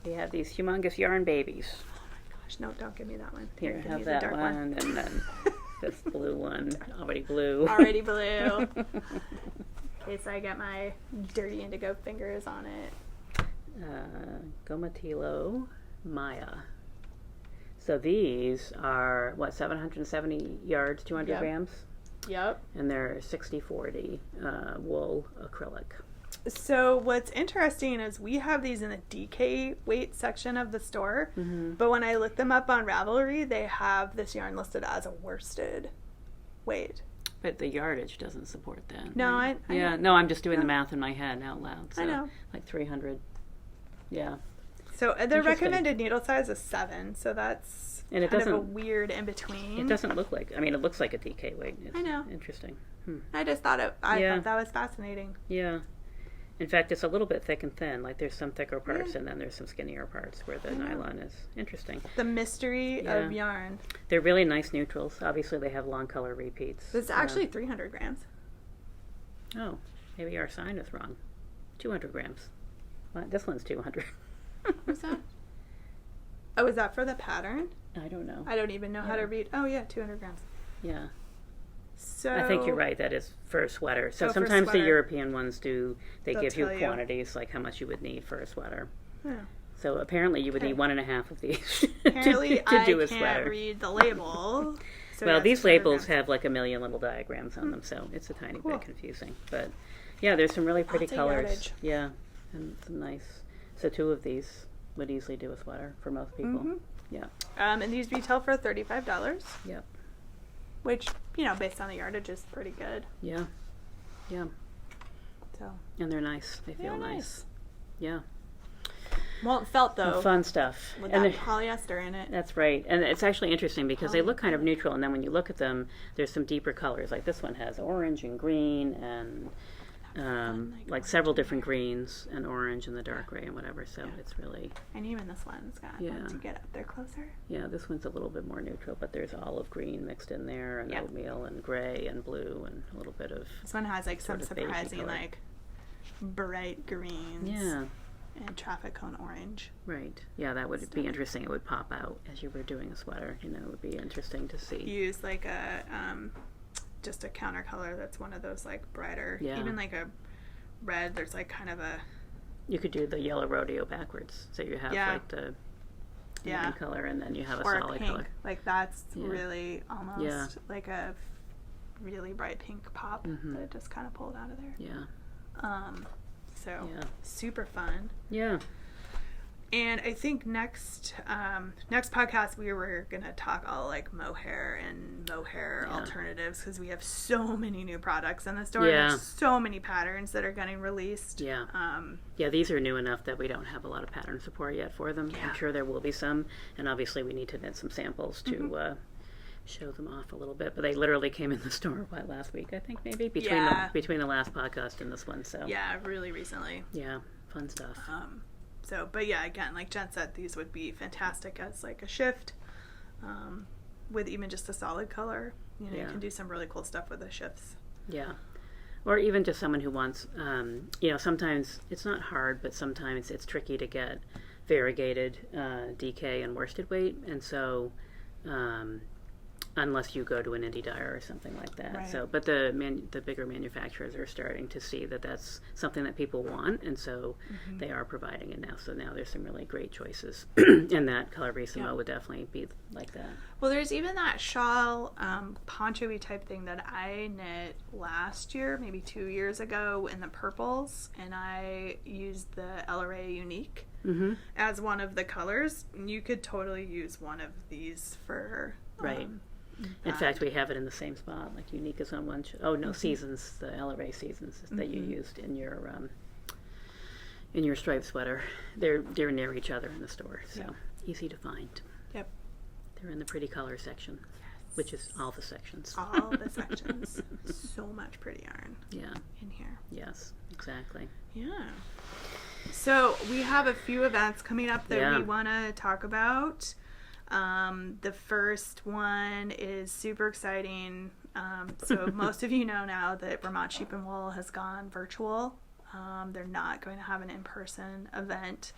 we have these humongous yarn babies. Oh my gosh! No, don't give me that one. Here, give have me that the dark one, and then this blue one, already blue. Already blue. In case I get my dirty indigo fingers on it. Gomatilo Maya. So these are, 770 yards, 200 grams? Yep. And they're 60/40 wool acrylic. So what's interesting is we have these in the DK weight section of the store, but when I look them up on Ravelry, they have this yarn listed as a worsted weight. But the yardage doesn't support that. No, right? I know. No, I'm just doing the math in my head out loud. So I know. Like 300. Yeah. So the recommended needle size is 7, so that's and it kind doesn't, of a weird in between. It doesn't look like, it looks like a DK weight. It's I know. Interesting. I just thought I thought that was fascinating. Yeah. In fact, it's a little bit thick and thin. Like there's some thicker parts and then there's some skinnier parts where the nylon is. Interesting. The mystery of yarn. They're really nice neutrals. Obviously, they have long color repeats. It's actually 300 grams. Oh, maybe our sign is wrong. 200 grams. Well, this one's 200. What's that? Oh, is that for the pattern? I don't know. I don't even know how to read. Oh, yeah, 200 grams. Yeah. So I think you're right. That is for a sweater. So sometimes the European ones they'll give you quantities, like how much you would need for a sweater. Yeah. So apparently you would need 1.5 of these apparently to do a I sweater. can't read the label. So well, these labels have like a million little diagrams on them, so it's a tiny bit confusing. But yeah, there's some really pretty colors. Yardage. Yeah, and some nice. So 2 of these would easily do a sweater for most people. Yeah. And these retail for $35. Yep. Which, based on the yardage is pretty good. Yeah. Yeah. So. And they're nice. They feel nice. Yeah. Well, it felt though. Fun stuff. With that polyester in it. That's right. And it's actually interesting because they look kind of neutral, and then when you look at them, there's some deeper colors. Like this one has orange and green and like several different greens and orange and the dark gray and whatever. So it's really. And even this one's got to get up there closer. Yeah, this one's a little bit more neutral, but there's olive green mixed in there and oatmeal and gray and blue and a little bit of. This one has like some surprising like bright greens. Yeah. And traffic cone orange. Right. Yeah, that would be interesting. It would pop out as you were doing a sweater. It would be interesting to see. Use like a just a counter color that's one of those like brighter. Yeah. Even like a red. There's like kind of a. You could do the yellow rodeo backwards, so you have like the main color, and then you have a solid pink. Color. Like that's really almost like a really bright pink pop that it just kind of pulled out of there. Yeah. So super fun. Yeah. And I think next podcast we were gonna talk all like mohair and mohair alternatives because we have so many new products in the store. Yeah. There's so many patterns that are getting released. Yeah. These are new enough that we don't have a lot of pattern support yet for them. Yeah. I'm sure there will be some, and obviously we need to knit some samples to show them off a little bit. But they literally came in the store last week, I think maybe between the last podcast and this one. So really recently. Yeah, fun stuff. But yeah, again, like Jen said, these would be fantastic as like a shift with even just a solid color. You can do some really cool stuff with the shifts. Yeah. Or even just someone who wants, sometimes it's not hard, but sometimes it's tricky to get variegated DK and worsted weight. And so unless you go to an indie dyer or something like that. Right. So, but the bigger manufacturers are starting to see that that's something that people want, and so they are providing it now. So now there's some really great choices, and that Colorisimo would definitely be like that. Well, there's even that shawl, poncho-y type thing that I knit last year, maybe 2 years ago, in the purples, and I used the LRA Unique as one of the colors. You could totally use one of these for right. In fact, we have it in the same spot. Like Unique is on one. Seasons, the LRA Seasons that you used in your striped sweater. They're near each other in the store, so easy to find. Yep. They're in the pretty color section, which is all the sections. All the sections. So much pretty yarn. Yeah. In here. Yes, exactly. Yeah. So we have a few events coming up that we want to talk about. The first one is super exciting. So most of you know now that Vermont Sheep and Wool has gone virtual. They're not going to have an in-person event.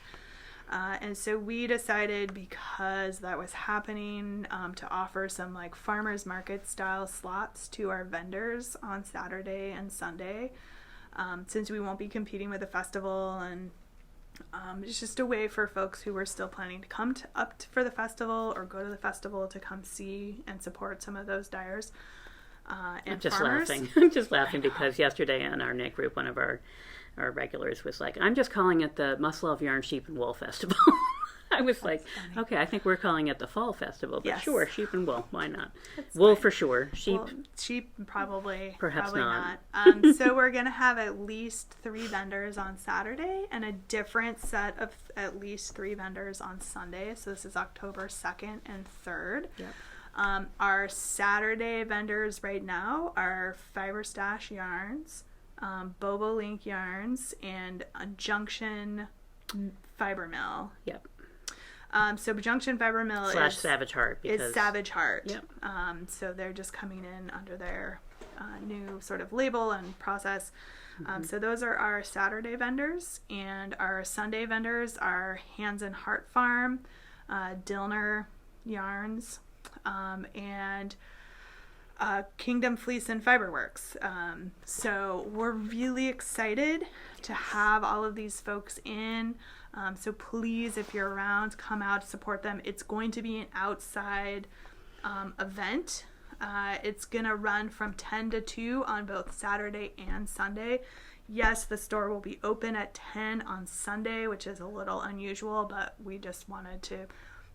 And so we decided, because that was happening, to offer some like farmers market style slots to our vendors on Saturday and Sunday, since we won't be competing with the festival, and it's just a way for folks who were still planning to come for the festival or go to the festival to come see and support some of those dyers and I'm just farmers. laughing. I'm just laughing because yesterday in our knit group, one of our regulars was like, I'm just calling it the Must Love Yarn Sheep and Wool Festival. I was like, okay, I think we're calling it the Fall Festival, but sure, sheep and wool, why not? That's wool fine. For sure, sheep probably, perhaps probably not. So we're gonna have at least 3 vendors on Saturday and a different set of at least 3 vendors on Sunday. So this is October 2nd and 3rd. Yep. Our Saturday vendors right now are Fiber Stash Yarns, Bobo Link Yarns, and Junction Fiber Mill. Yep. So Junction Fiber Mill / Savage Heart. Is Savage Heart. Yep. So they're just coming in under their new sort of label and process. So those are our Saturday vendors, and our Sunday vendors are Hands and Heart Farm, Dillner Yarns, and Kingdom Fleece and Fiberworks. So we're really excited to have all of these folks in. So please, if you're around, come out, support them. It's going to be an outside event. It's going to run from 10 to 2 on both Saturday and Sunday. Yes, the store will be open at 10 on Sunday, which is a little unusual, but we just wanted to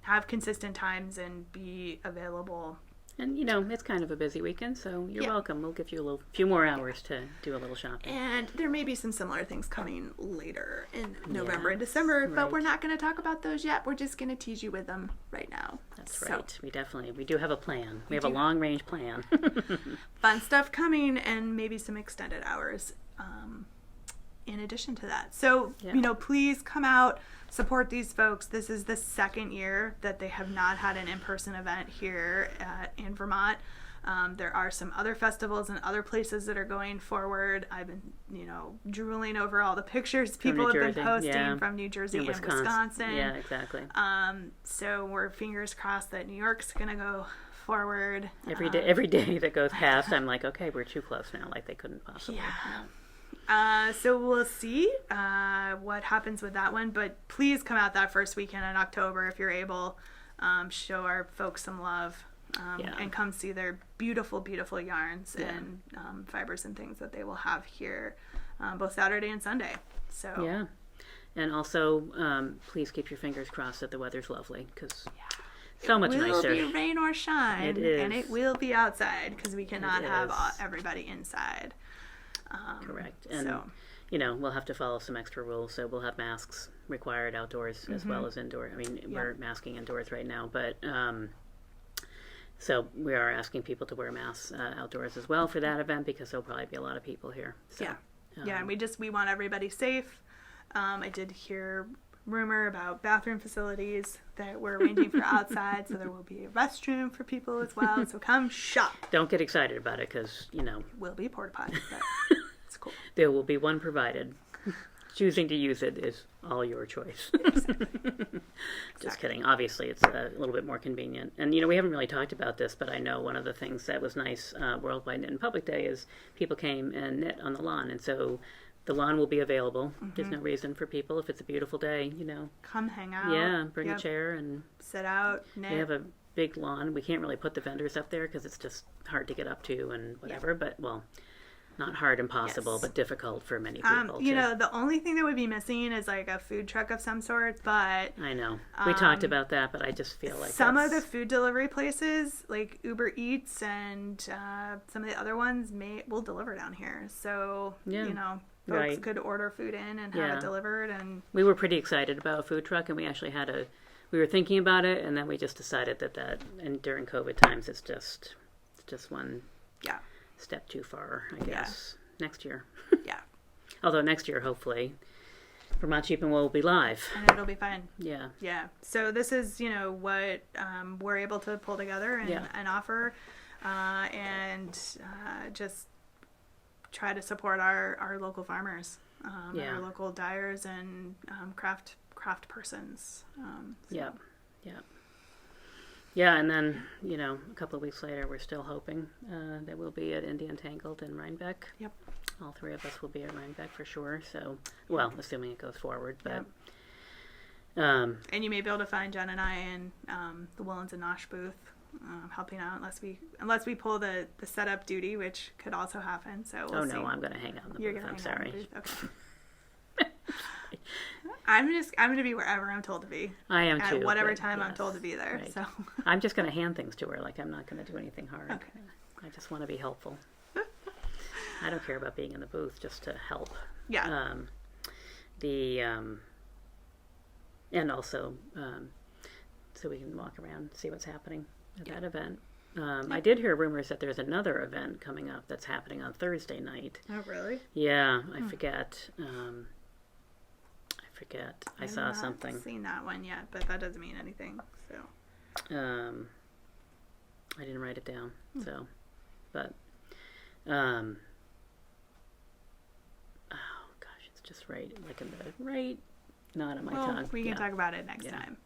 have consistent times and be available. And, it's kind of a busy weekend, so you're welcome. We'll give you a few more hours to do a little shopping. And there may be some similar things coming later in November and December, but we're not going to talk about those yet. We're just going to tease you with them right now. That's right. We do have a plan. We have a long-range plan. Fun stuff coming, and maybe some extended hours in addition to that. So, please come out, support these folks. This is the 2nd year that they have not had an in-person event here in Vermont. There are some other festivals and other places that are going forward. I've been, drooling over all the pictures people have been posting from New Jersey and Wisconsin. Yeah, exactly. So we're fingers crossed that New York's going to go forward. Every day that goes past, I'm like, okay, we're too close now. Like they couldn't possibly. Yeah. So we'll see what happens with that one, but please come out that first weekend in October if you're able. Show our folks some love, and come see their beautiful, beautiful yarns and fibers and things that they will have here both Saturday and Sunday. So and also please keep your fingers crossed that the weather's lovely, because so much nicer. It will be rain or shine, it is. And it will be outside because we cannot have everybody inside. Correct. And, we'll have to follow some extra rules. So we'll have masks required outdoors as well as indoor. I mean, we're masking indoors right now, but so we are asking people to wear masks outdoors as well for that event, because there'll probably be a lot of people here. So, and we want everybody safe. I did hear rumor about bathroom facilities that we're arranging for outside, so there will be a restroom for people as well. So come shop. Don't get excited about it, because will be porta potty, but it's cool. There will be one provided. choosing to use it is all your choice. Just kidding. Obviously, it's a little bit more convenient. And, we haven't really talked about this, but I know one of the things that was nice Worldwide Knit and Public Day is people came and knit on the lawn. And so the lawn will be available. There's no reason for people, if it's a beautiful day, come hang out. Yeah, bring a chair and sit out, knit. We have a big lawn. We can't really put the vendors up there because it's just hard to get up to and whatever. But, not hard, impossible, but difficult for many people. The only thing that would be missing is like a food truck of some sort, but... I know. We talked about that, but I just feel like some of the food delivery places, like Uber Eats and some of the other ones, will deliver down here. So, folks could order food in and have it delivered. And we were pretty excited about a food truck, and we actually we were thinking about it, and then we just decided that and during COVID times, it's just one... Yeah. Step too far, I guess. Next year. Yeah. Although next year, hopefully, Vermont Sheep and Wool will be live. And it'll be fine. Yeah. Yeah. So this is, what we're able to pull together and offer, and just try to support our local farmers, our local dyers and craft persons. Yeah. Yeah. Yeah, and then, a couple of weeks later, we're still hoping that we'll be at Indie Untangled in Rhinebeck. Yep. All three of us will be at Rhinebeck for sure. So, assuming it goes forward. But, and you may be able to find Jen and I in the Willens and Nosh booth helping out, unless we pull the setup duty, which could also happen. So we'll see. I'm going to hang out in the booth. I'm sorry. Okay. I'm going to be wherever I'm told to be. I am too. At whatever time I'm told to be there. Right. So I'm just going to hand things to her. Like, I'm not going to do anything hard. Okay. I just want to be helpful. I don't care about being in the booth, just to help. Yeah. And also, so we can walk around and see what's happening at that event. I did hear rumors that there's another event coming up that's happening on Thursday night. Oh, really? Yeah, I forget. I saw something. I haven't seen that one yet, but that doesn't mean anything. So, I didn't write it down. So, but, oh gosh, it's just right not on my tongue. We can talk about it next time.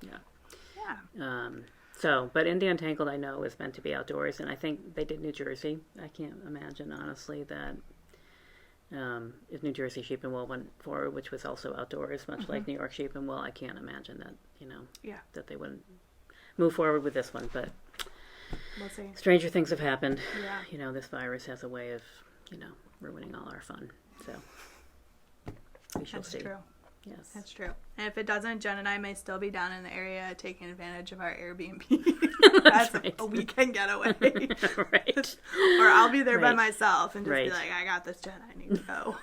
Yeah. So, but Indie Untangled, I know, is meant to be outdoors, and I think they did New Jersey. I can't imagine, honestly, that. If New Jersey Sheep and Wool went forward, which was also outdoors, much like New York Sheep and Wool, I can't imagine that, that they wouldn't move forward with this one. But we'll see. Stranger things have happened. Yeah. This virus has a way of, ruining all our fun. So we shall see. That's true. Yes. That's true. And if it doesn't, Jen and I may still be down in the area taking advantage of our Airbnb. That's right. A weekend getaway. Right. Or I'll be there by myself and just be like, I got this, Jen. I need to go.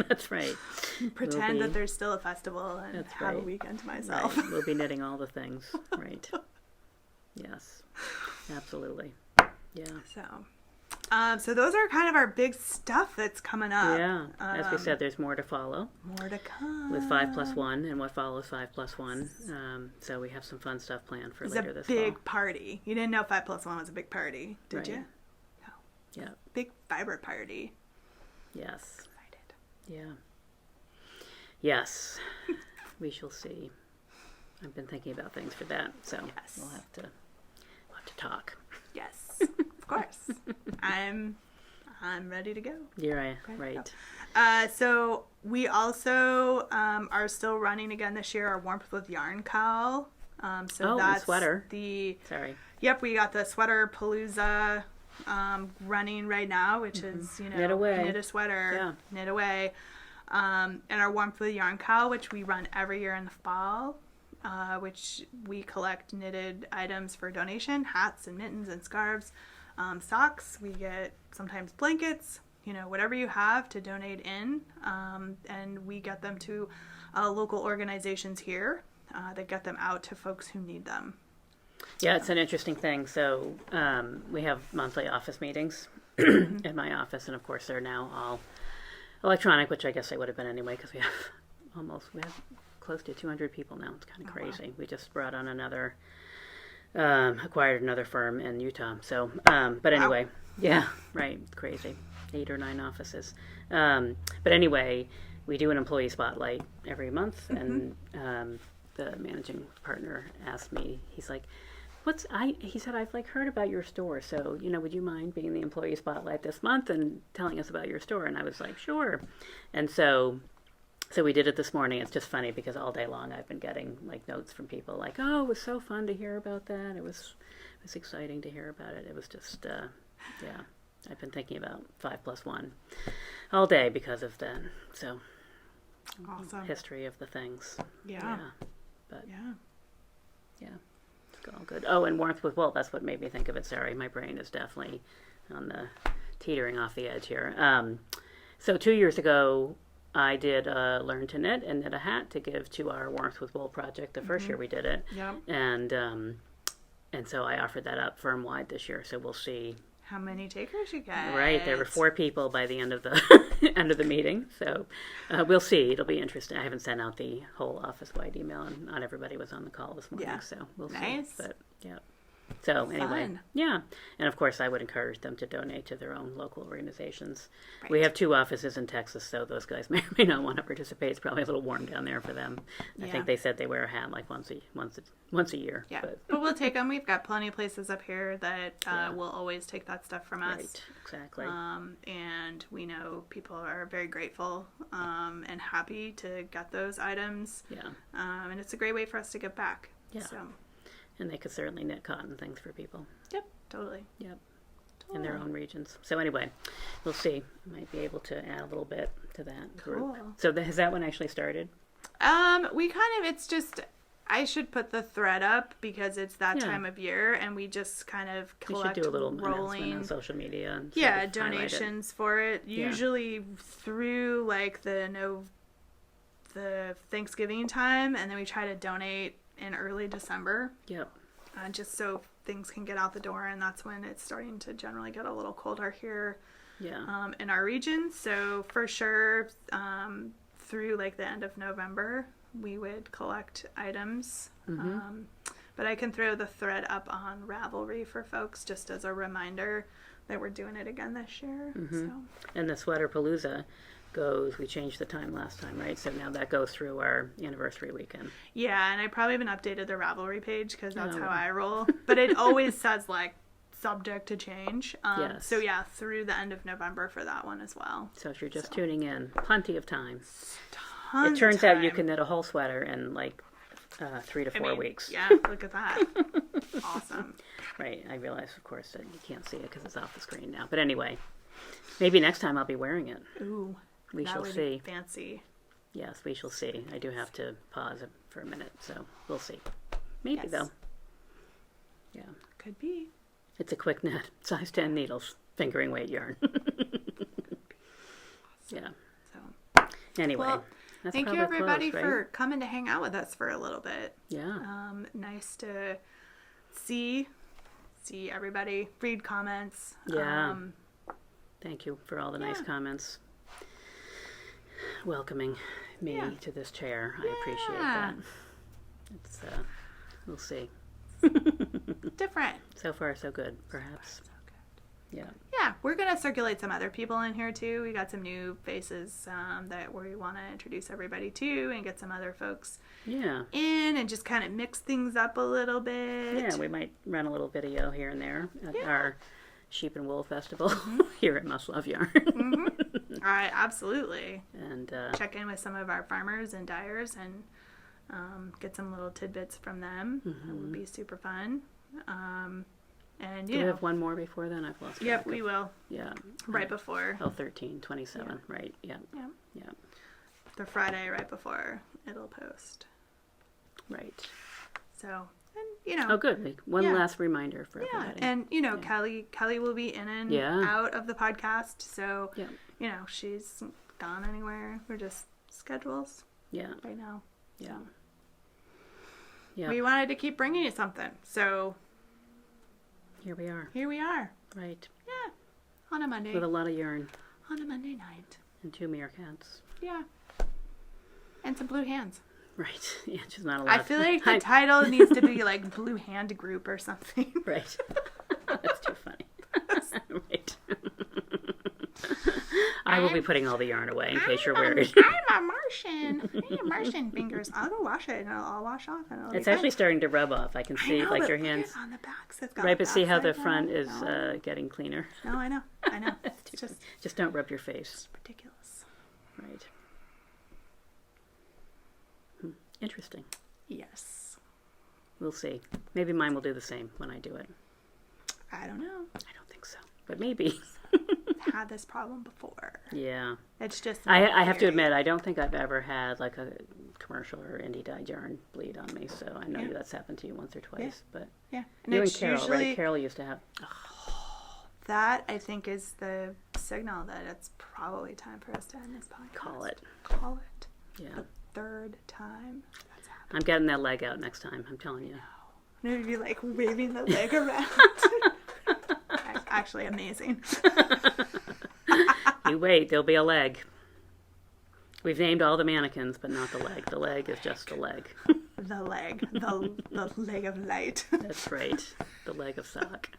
That's right. Pretend that there's still a festival and have a weekend to myself. Right. We'll be knitting all the things. Right. Yes. Absolutely. Yeah. So those are kind of our big stuff that's coming up. Yeah. As we said, there's more to follow. More to come. With 5+1 and what follows 5+1. So we have some fun stuff planned for later this fall. It's a big party. You didn't know 5+1 was a big party, did you? No. Yeah. Big fiber party. Yes. Excited. Yeah. Yes. We shall see. I've been thinking about things for that, so we'll have to talk. Yes. Of course. I'm ready to go. You're right. So we also are still running again this year our Warmth with Yarn Cowl. That's the sweater. Sorry. Yep, we got the Sweater Palooza running right now, which is, knit away. Knit a sweater, knit away. And our Warmth with Yarn Cowl, which we run every year in the fall. Which we collect knitted items for donation, hats and mittens and scarves, socks. We get sometimes blankets, whatever you have to donate in, and we get them to local organizations here that get them out to folks who need them. Yeah, it's an interesting thing. So we have monthly office meetings at my office, and of course they're now all electronic, which I guess they would have been anyway because we have close to 200 people now. It's kind of crazy. Wow. We just brought on acquired another firm in Utah. So, but anyway, yeah, right, crazy. 8 or 9 offices. But anyway, we do an employee spotlight every month, and the managing partner asked me, he's like, he said, I've like heard about your store, so, would you mind being the employee spotlight this month and telling us about your store? And I was like, sure. And so we did it this morning. It's just funny because all day long I've been getting like notes from people like, oh, it was so fun to hear about that. It was exciting to hear about it. It was just, I've been thinking about 5+1 all day because of that. So awesome. History of the things. Yeah. But yeah. All good. Oh, and warmth with wool. That's what made me think of it. Sorry, my brain is definitely on the teetering off the edge here. So 2 years ago, I did learn to knit and knit a hat to give to our warmth with wool project. The first year we did it, and so I offered that up firm-wide this year. So we'll see how many takers you get. Right, there were 4 people by the end of the end of the meeting. So we'll see. It'll be interesting. I haven't sent out the whole office-wide email, and not everybody was on the call this morning. So we'll see. But yeah. So anyway, and of course I would encourage them to donate to their own local organizations. Right. We have 2 offices in Texas, so those guys may or may not want to participate. It's probably a little warm down there for them. I think they said they wear a hat like once a year. Yeah, but we'll take them. We've got plenty of places up here that will always take that stuff from us. Right, exactly. And we know people are very grateful and happy to get those items. Yeah. And it's a great way for us to give back. Yeah. So. And they could certainly knit cotton things for people. Yep, totally. Yep, in their own regions. So anyway, we'll see. I might be able to add a little bit to that group. Cool. So has that one actually started? It's just, I should put the thread up because it's that time of year, and we just kind of collect you should do a little announcement on social media. And donations for it. Usually through like the Thanksgiving time, and then we try to donate in early December. Yep. Just so things can get out the door, and that's when it's starting to generally get a little colder here in our region. So for sure, through like the end of November, we would collect items. But I can throw the thread up on Ravelry for folks just as a reminder that we're doing it again this year. So. And the Sweater Palooza we changed the time last time, right? So now that goes through our anniversary weekend. Yeah, and I probably haven't updated the Ravelry page because that's how I roll. But it always says like subject to change. Yes. So through the end of November for that one as well. So if you're just tuning in, plenty of time. It turns out you can knit a whole sweater in like 3 to 4 weeks. Yeah, look at that. Awesome. Right. I realize, of course, that you can't see it because it's off the screen now. But anyway, maybe next time I'll be wearing it. Ooh. We shall see. Fancy. Yes, we shall see. I do have to pause for a minute, so we'll see. Maybe, though. Yeah. Could be. It's a quick knit. Size 10 needles. Fingering weight yarn. Yeah. So. Anyway. Well, thank you, everybody, for coming to hang out with us for a little bit. Yeah. Nice to see everybody. Read comments. Yeah. Thank you for all the nice comments. Welcoming me to this chair. I appreciate that. It's we'll see. Different. So far so good, perhaps. So good. Yeah. Yeah, we're gonna circulate some other people in here too. We got some new faces that we want to introduce everybody to, and get some other folks in, and just kind of mix things up a little bit. Yeah, we might run a little video here and there at our Sheep and Wool Festival here at Must Love Yarn. All right, absolutely. And check in with some of our farmers and dyers and get some little tidbits from them. That would be super fun. And do we have one more before then? I've lost track. Yep, we will. Yeah. Right before. 13/27, right. Yeah. The Friday right before it'll post. Right. So, and oh, good. One last reminder for everybody. And Kelly will be in and out of the podcast, so she's gone anywhere. We're just schedules. Yeah. Right now. Yeah. So. Yeah. We wanted to keep bringing you something, so here we are. Right. Yeah. On a Monday. With a lot of yarn. On a Monday night. And 2 meerkats. Yeah. And some blue hands. Right. Yeah, just not a lot. I feel like the title needs to be like Blue Hand Group or something. Right. That's too funny. Right. I will be putting all the yarn away in case you're worried. I'm a Martian. I need Martian fingers. I'll go wash it and I'll wash off. And It's actually starting to rub off. I can see your hands. On the back, so right, but see how the front is getting cleaner. No, I know. It's just don't rub your face. It's ridiculous. Right. Interesting. Yes. We'll see. Maybe mine will do the same when I do it. I don't know. I don't think so, but maybe. I've had this problem before. Yeah. It's just... I have to admit, I don't think I've ever had like a commercial or indie dyed yarn bleed on me, so I know that's happened to you once or twice. But and you and Carol, right? Carol used to have... That, I think, is the signal that it's probably time for us to end this podcast. Call it. Yeah. The third time that's happened. I'm getting that leg out next time, I'm telling you. I'm going to be like waving the leg around. Actually amazing. You wait, there'll be a leg. We've named all the mannequins, but not the leg. The leg is just a leg. The leg. The leg of light. That's right. The leg of sock.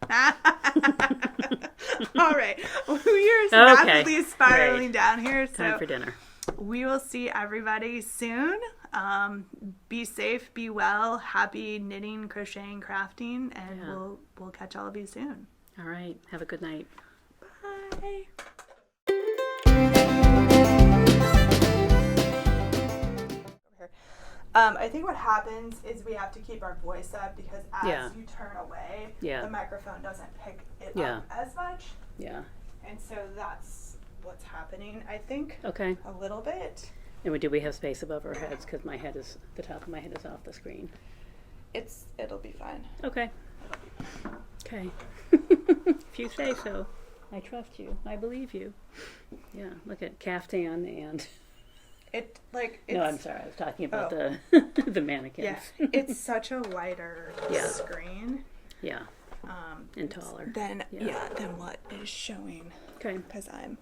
All right. We are rapidly spiraling down here. So time for dinner. We will see everybody soon. Be safe, be well, happy knitting, crocheting, crafting, and we'll catch all of you soon. All right. Have a good night. Bye. I think what happens is we have to keep our voice up because as you turn away, the microphone doesn't pick it up as much. Yeah. And so that's what's happening, I think. Okay. A little bit. And do we have space above our heads? Because the top of my head is off the screen. It'll be fine. Okay. Okay. If you say so. I trust you. I believe you. Yeah. Look at caftan and... No, I'm sorry. I was talking about the mannequins. Yeah, it's such a lighter screen. Yeah. And taller. Than what is showing. Okay. Because I'm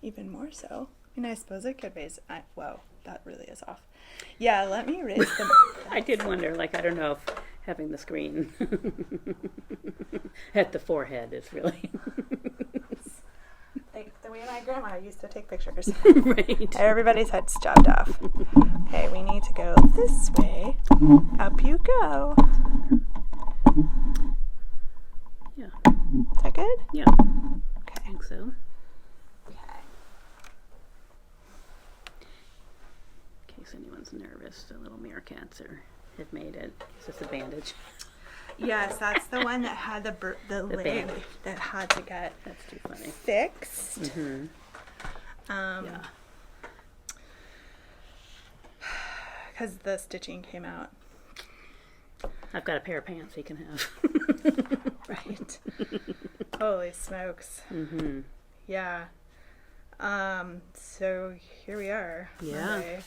even more so. And I suppose I could raise... Whoa, that really is off. Yeah, let me raise them. I did wonder, I don't know if having the screen at the forehead is really... Like the way my grandma used to take pictures. Right. Everybody's head's chopped off. Okay, we need to go this way. Up you go. Yeah. Is that good? Yeah. Okay. I think so. Okay. In case anyone's nervous, the little meerkats have made it. Is this a bandage? Yes, that's the one that had the leg that had to get that's too funny. Fixed. Mm-hmm. Because the stitching came out. I've got a pair of pants you can have. Right. Holy smokes. Mm-hmm. Yeah. So here we are. Yeah. Monday.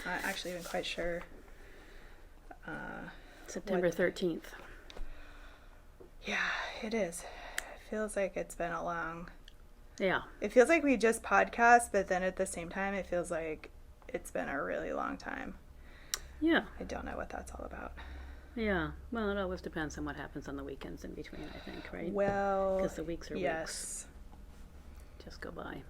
I'm not actually even quite sure. September 13th. Yeah, it is. It feels like it's been a long... Yeah. It feels like we just podcast, but then at the same time, it feels like it's been a really long time. Yeah. I don't know what that's all about. Yeah. Well, it always depends on what happens on the weekends in between, I think, right? Well... Because the weeks are yes. weeks. Just go by.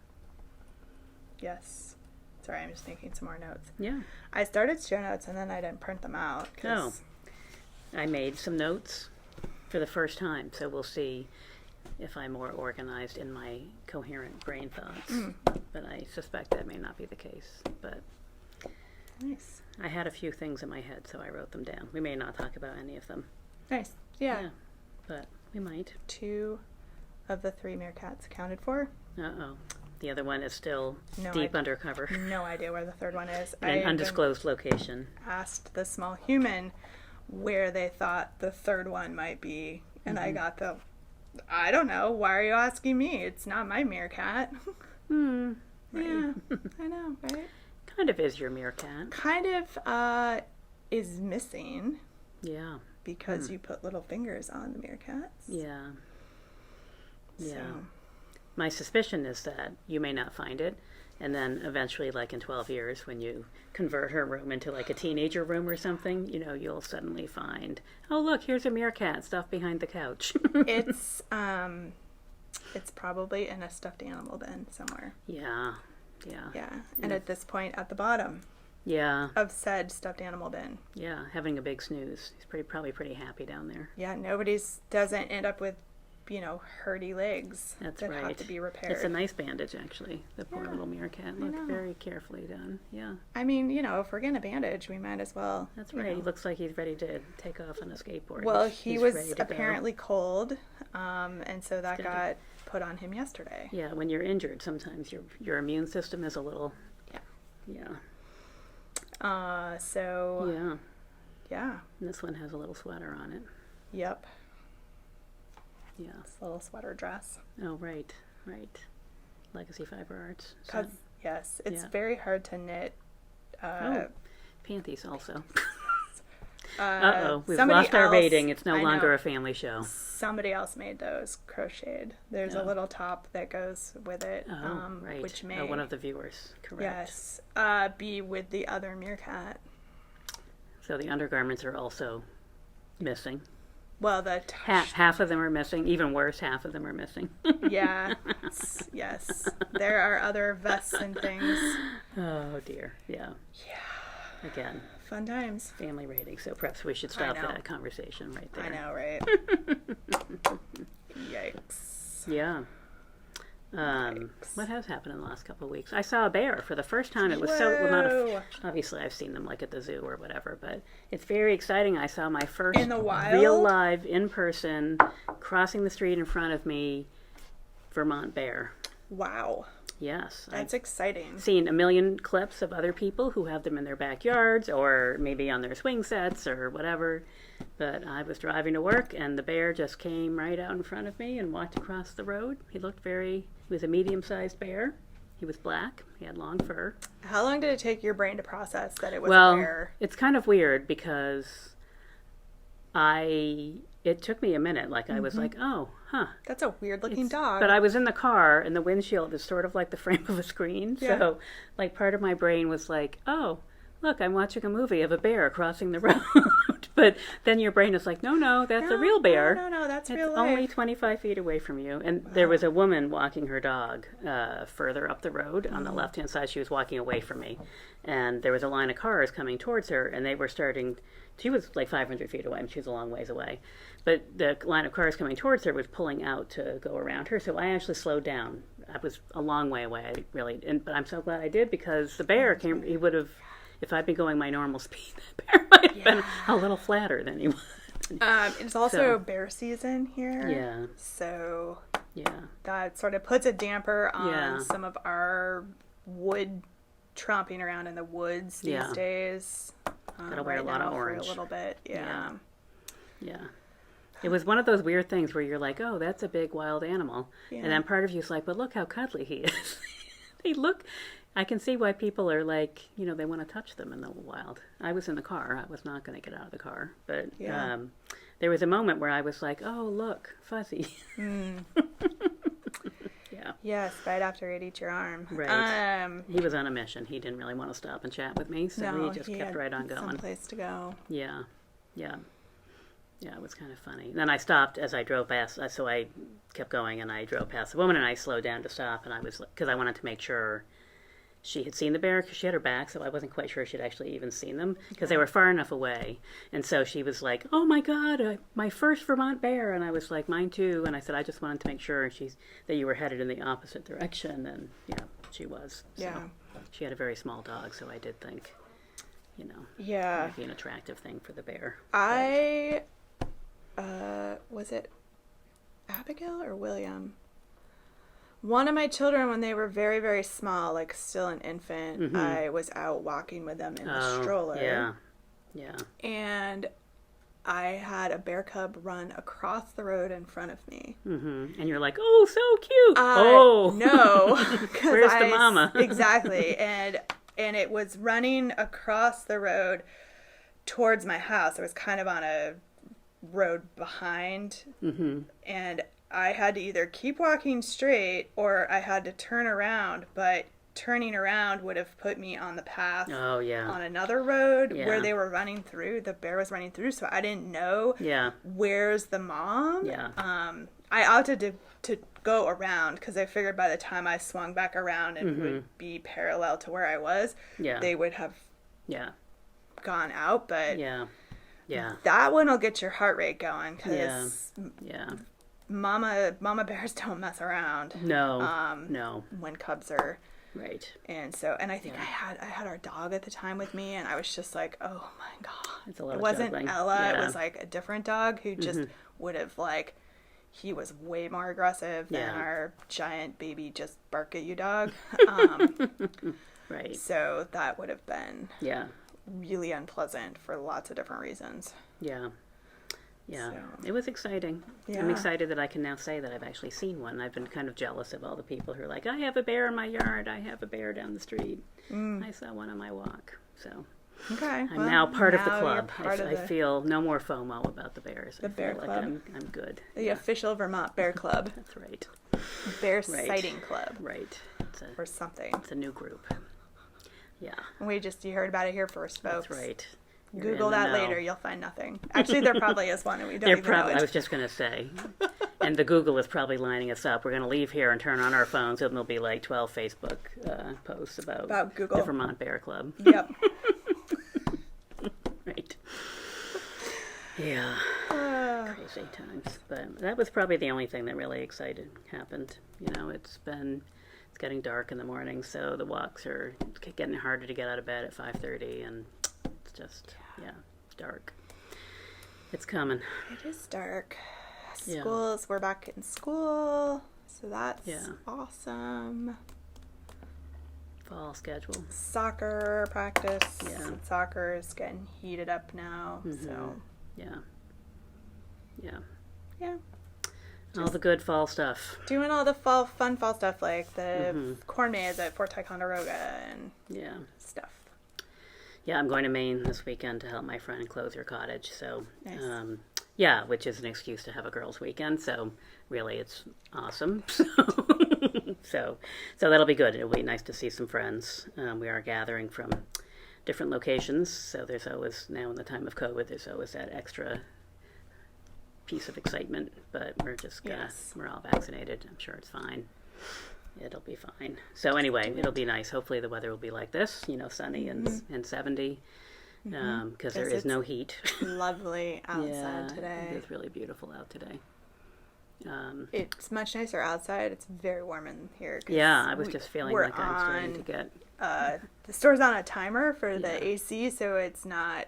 Yes. Sorry, I'm just making some more notes. Yeah. I started show notes and then I didn't print them out. I made some notes for the first time, so we'll see if I'm more organized in my coherent brain thoughts. But I suspect that may not be the case. But nice. I had a few things in my head, so I wrote them down. We may not talk about any of them. Nice. Yeah. But we might. 2 of the 3 meerkats accounted for. Uh-oh. The other one is still deep undercover. No idea where the third one is. An undisclosed location. Asked the small human where they thought the third one might be, and I got I don't know. Why are you asking me? It's not my meerkat. Right. Yeah, I know, right? Kind of is your meerkat. Kind of is missing. Yeah. Because you put little fingers on the meerkats. Yeah. Yeah. So. My suspicion is that you may not find it, and then eventually, in 12 years, when you convert her room into a teenager room or something, you'll suddenly find, oh, look, here's a meerkat stuffed behind the couch. It's, it's probably in a stuffed animal bin somewhere. Yeah. And at this point, at the bottom of said stuffed animal bin. Yeah, having a big snooze. He's probably pretty happy down there. Yeah, doesn't end up with, hurdy legs that have to be repaired. It's a nice bandage, actually. The poor little meerkat looked very carefully done. Yeah. I mean, if we're going to bandage, we might as well. That's right. He looks like he's ready to take off on a skateboard. Well, he was apparently cold, and so that got put on him yesterday. Yeah, when you're injured, sometimes your immune system is a little... Yeah. Yeah. And this one has a little sweater on it. Yep. Yeah. This little sweater dress. Oh, right. Legacy Fiber Arts. Because, yes, it's very hard to knit. Panties also. We've lost our rating. It's no longer a family show. Somebody else made those crocheted. There's a little top that goes with it. Right. Which may... one of the viewers, correct. Yes. Be with the other meerkat. So the undergarments are also missing. Well, half of them are missing. Even worse, half of them are missing. Yeah. Yes. There are other vests and things. Oh, dear. Yeah. Yeah. Again. Fun times. Family rating. So perhaps we should stop that conversation right there. I know, right? Yikes. Yeah. What has happened in the last couple of weeks? I saw a bear for the first time. It was obviously I've seen them like at the zoo or whatever, but it's very exciting. I saw my first in the wild? Real live in person crossing the street in front of me Vermont bear. Wow. Yes. That's exciting. Seen a million clips of other people who have them in their backyards or maybe on their swing sets or whatever. But I was driving to work and the bear just came right out in front of me and walked across the road. He was a medium-sized bear. He was black. He had long fur. How long did it take your brain to process that it was a bear? Well, it's kind of weird because it took me a minute. Like I was like, oh, huh. That's a weird-looking dog. But I was in the car and the windshield is sort of like the frame of a screen. Yeah. So like part of my brain was like, oh, look, I'm watching a movie of a bear crossing the road. But then your brain is like, no, that's a real bear. No, that's it's real life. only 25 feet away from you. And there was a woman walking her dog further up the road on the left-hand side. She was walking away from me. And there was a line of cars coming towards her, and they were she was like 500 feet away, and she was a long ways away. But the line of cars coming towards her was pulling out to go around her, so I actually slowed down. I was a long way away, but I'm so glad I did because the bear came, he would have... If I'd been going my normal speed, the bear might have been a little flatter than he was. It's also bear season here. Yeah. So yeah, that sort of puts a damper on some of our wood tromping around in the woods these days. Gotta wear a lot of orange. For a little bit, yeah. It was one of those weird things where you're like, oh, that's a big wild animal. Yeah. And then part of you's like, but look how cuddly he is. I can see why people are like, they want to touch them in the wild. I was in the car. I was not going to get out of the car. But there was a moment where I was like, oh, look, Fuzzy. Yeah. Yes, right after it eat your arm. Right. He was on a mission. He didn't really want to stop and chat with me, so he just kept right on going. Someplace to go. Yeah. Yeah, it was kind of funny. Then I stopped as I drove past, so I kept going, and I drove past the woman, and I slowed down to stop, and because I wanted to make sure she had seen the bear, because she had her back, so I wasn't quite sure she'd actually even seen them, because they were far enough away. And so she was like, oh my God, my first Vermont bear. And I was like, mine too. And I said, I just wanted to make sure that you were headed in the opposite direction. And yeah, she was. Yeah. So she had a very small dog, so I did think, it might be an attractive thing for the bear. Was it Abigail or William? One of my children, when they were very, very small, like still an infant, I was out walking with them in the stroller. Yeah. And I had a bear cub run across the road in front of me. Mm-hmm. And you're like, oh, so cute. No. Where's the mama? Exactly. And it was running across the road towards my house. It was kind of on a road behind. Mm-hmm. And I had to either keep walking straight or I had to turn around, but turning around would have put me on the path on another road where they were running through. The bear was running through, so I didn't know where's the mom. Yeah. I opted to go around, because I figured by the time I swung back around and would be parallel to where I was, they would have gone out. But that one will get your heart rate going, because mama bears don't mess around. No. When cubs are right. And so, and I think I had our dog at the time with me, and I was just like, oh my god, it's a lot it of wasn't juggling. Ella, it was like a different dog who just would have like, he was way more aggressive than our giant baby just bark at you dog. Right. So that would have been really unpleasant for lots of different reasons. Yeah. So. It was exciting. Yeah. I'm excited that I can now say that I've actually seen one. I've been kind of jealous of all the people who are like, I have a bear in my yard, I have a bear down the street. I saw one on my walk. So okay, I'm now part of the club. I feel no more FOMO about the bears. The bear like club. I'm good. The official Vermont Bear Club. That's right. Bear sighting club. Right. Or something. It's a new group. Yeah. You heard about it here first, folks. That's right. Google that later, you'll find nothing. Actually, there probably is one, and we don't even know it. I was just going to say. And the Google is probably lining us up. We're going to leave here and turn on our phones, and there'll be like 12 Facebook posts about Google. The Vermont Bear Club. Yep. Right. Yeah. Crazy times. But that was probably the only thing that really happened. You know, it's getting dark in the morning, so the walks are getting harder to get out of bed at 5:30, and it's just dark. It's coming. It is dark. We're back in school, so that's awesome. Fall schedule. Soccer practice. Yeah. Soccer is getting heated up now, so. Yeah. Just all the good fall stuff. Doing all the fun fall stuff, like the corn maze at Fort Ticonderoga and stuff. Yeah, I'm going to Maine this weekend to help my friend close her cottage. So, nice. Which is an excuse to have a girls' weekend. So, really, it's awesome. So that'll be good. It'll be nice to see some friends. We are gathering from different locations. So there's always, now in the time of COVID, there's always that extra piece of excitement. But we're just we're all vaccinated. I'm sure it's fine. It'll be fine. So anyway, it'll be nice. Hopefully the weather will be like this, sunny and 70, because there is no heat. Lovely outside today. It is really beautiful out today. It's much nicer outside. It's very warm in here. Yeah, I was just feeling like I'm starting to get... the store's on a timer for the AC, so it's not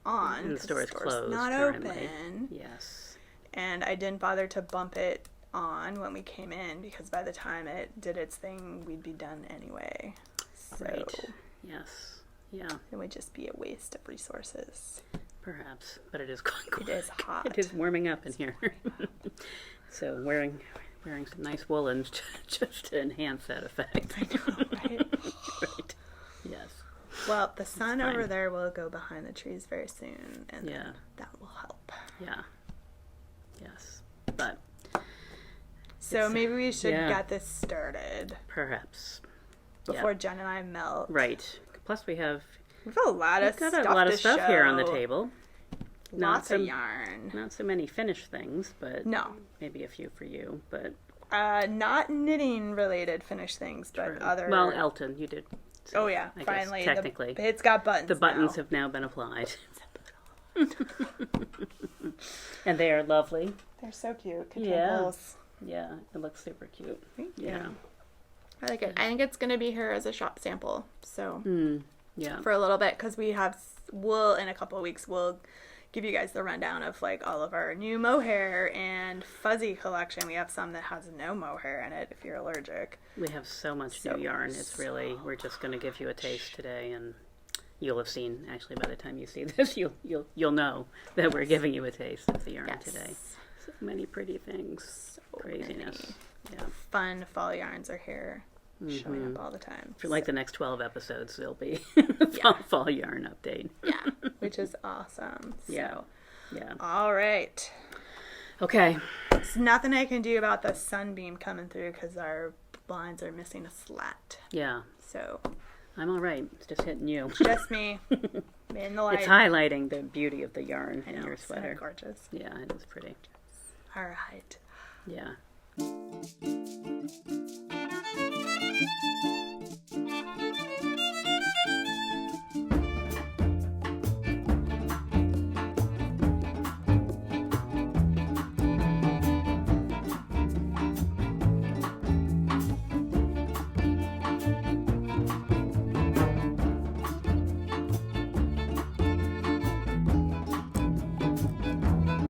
on. And the store is closed not currently. Open. Yes. And I didn't bother to bump it on when we came in, because by the time it did its thing, we'd be done anyway. So right. Yes. Yeah. It would just be a waste of resources. Perhaps, but it is going quick. It is hot. It is warming up in here. So wearing some nice woolens just to enhance that effect. I know, right? Right. Yes. Well, the sun over there will go behind the trees very soon, and that will help. Yeah. Yes. But so maybe we should get this started. Perhaps. Before Jen and I melt. Right. Plus we've got a lot of stuff here on the table. Lots of yarn. Not so many finished things, but maybe a few for you. But not knitting related finished things, but other. Well, Elton, you did. So finally, technically, it's got buttons. The buttons have now been applied, and they are lovely. They're so cute. Yeah, it looks super cute. Thank you. I like it. I think it's going to be here as a shop sample. So for a little bit, because we'll in a couple of weeks we'll give you guys the rundown of like all of our new mohair and fuzzy collection. We have some that has no mohair in it if you're allergic. We have so much new yarn. It's really, we're just going to give you a taste today, and you'll have seen, actually by the time you see this, you'll know that we're giving you a taste of the yarn today. So many pretty things. So craziness. Yeah. Fun fall yarns are here. Showing up all the time. For like the next 12 episodes, there'll be fall yarn update. Which is awesome. So, yeah. All right. Okay. There's nothing I can do about the sunbeam coming through because our blinds are missing a slat. Yeah. So. I'm all right. It's just hitting you. Just me. In the light. It's highlighting the beauty of the yarn in your sweater. Gorgeous. Yeah, it is pretty. All right. Yeah.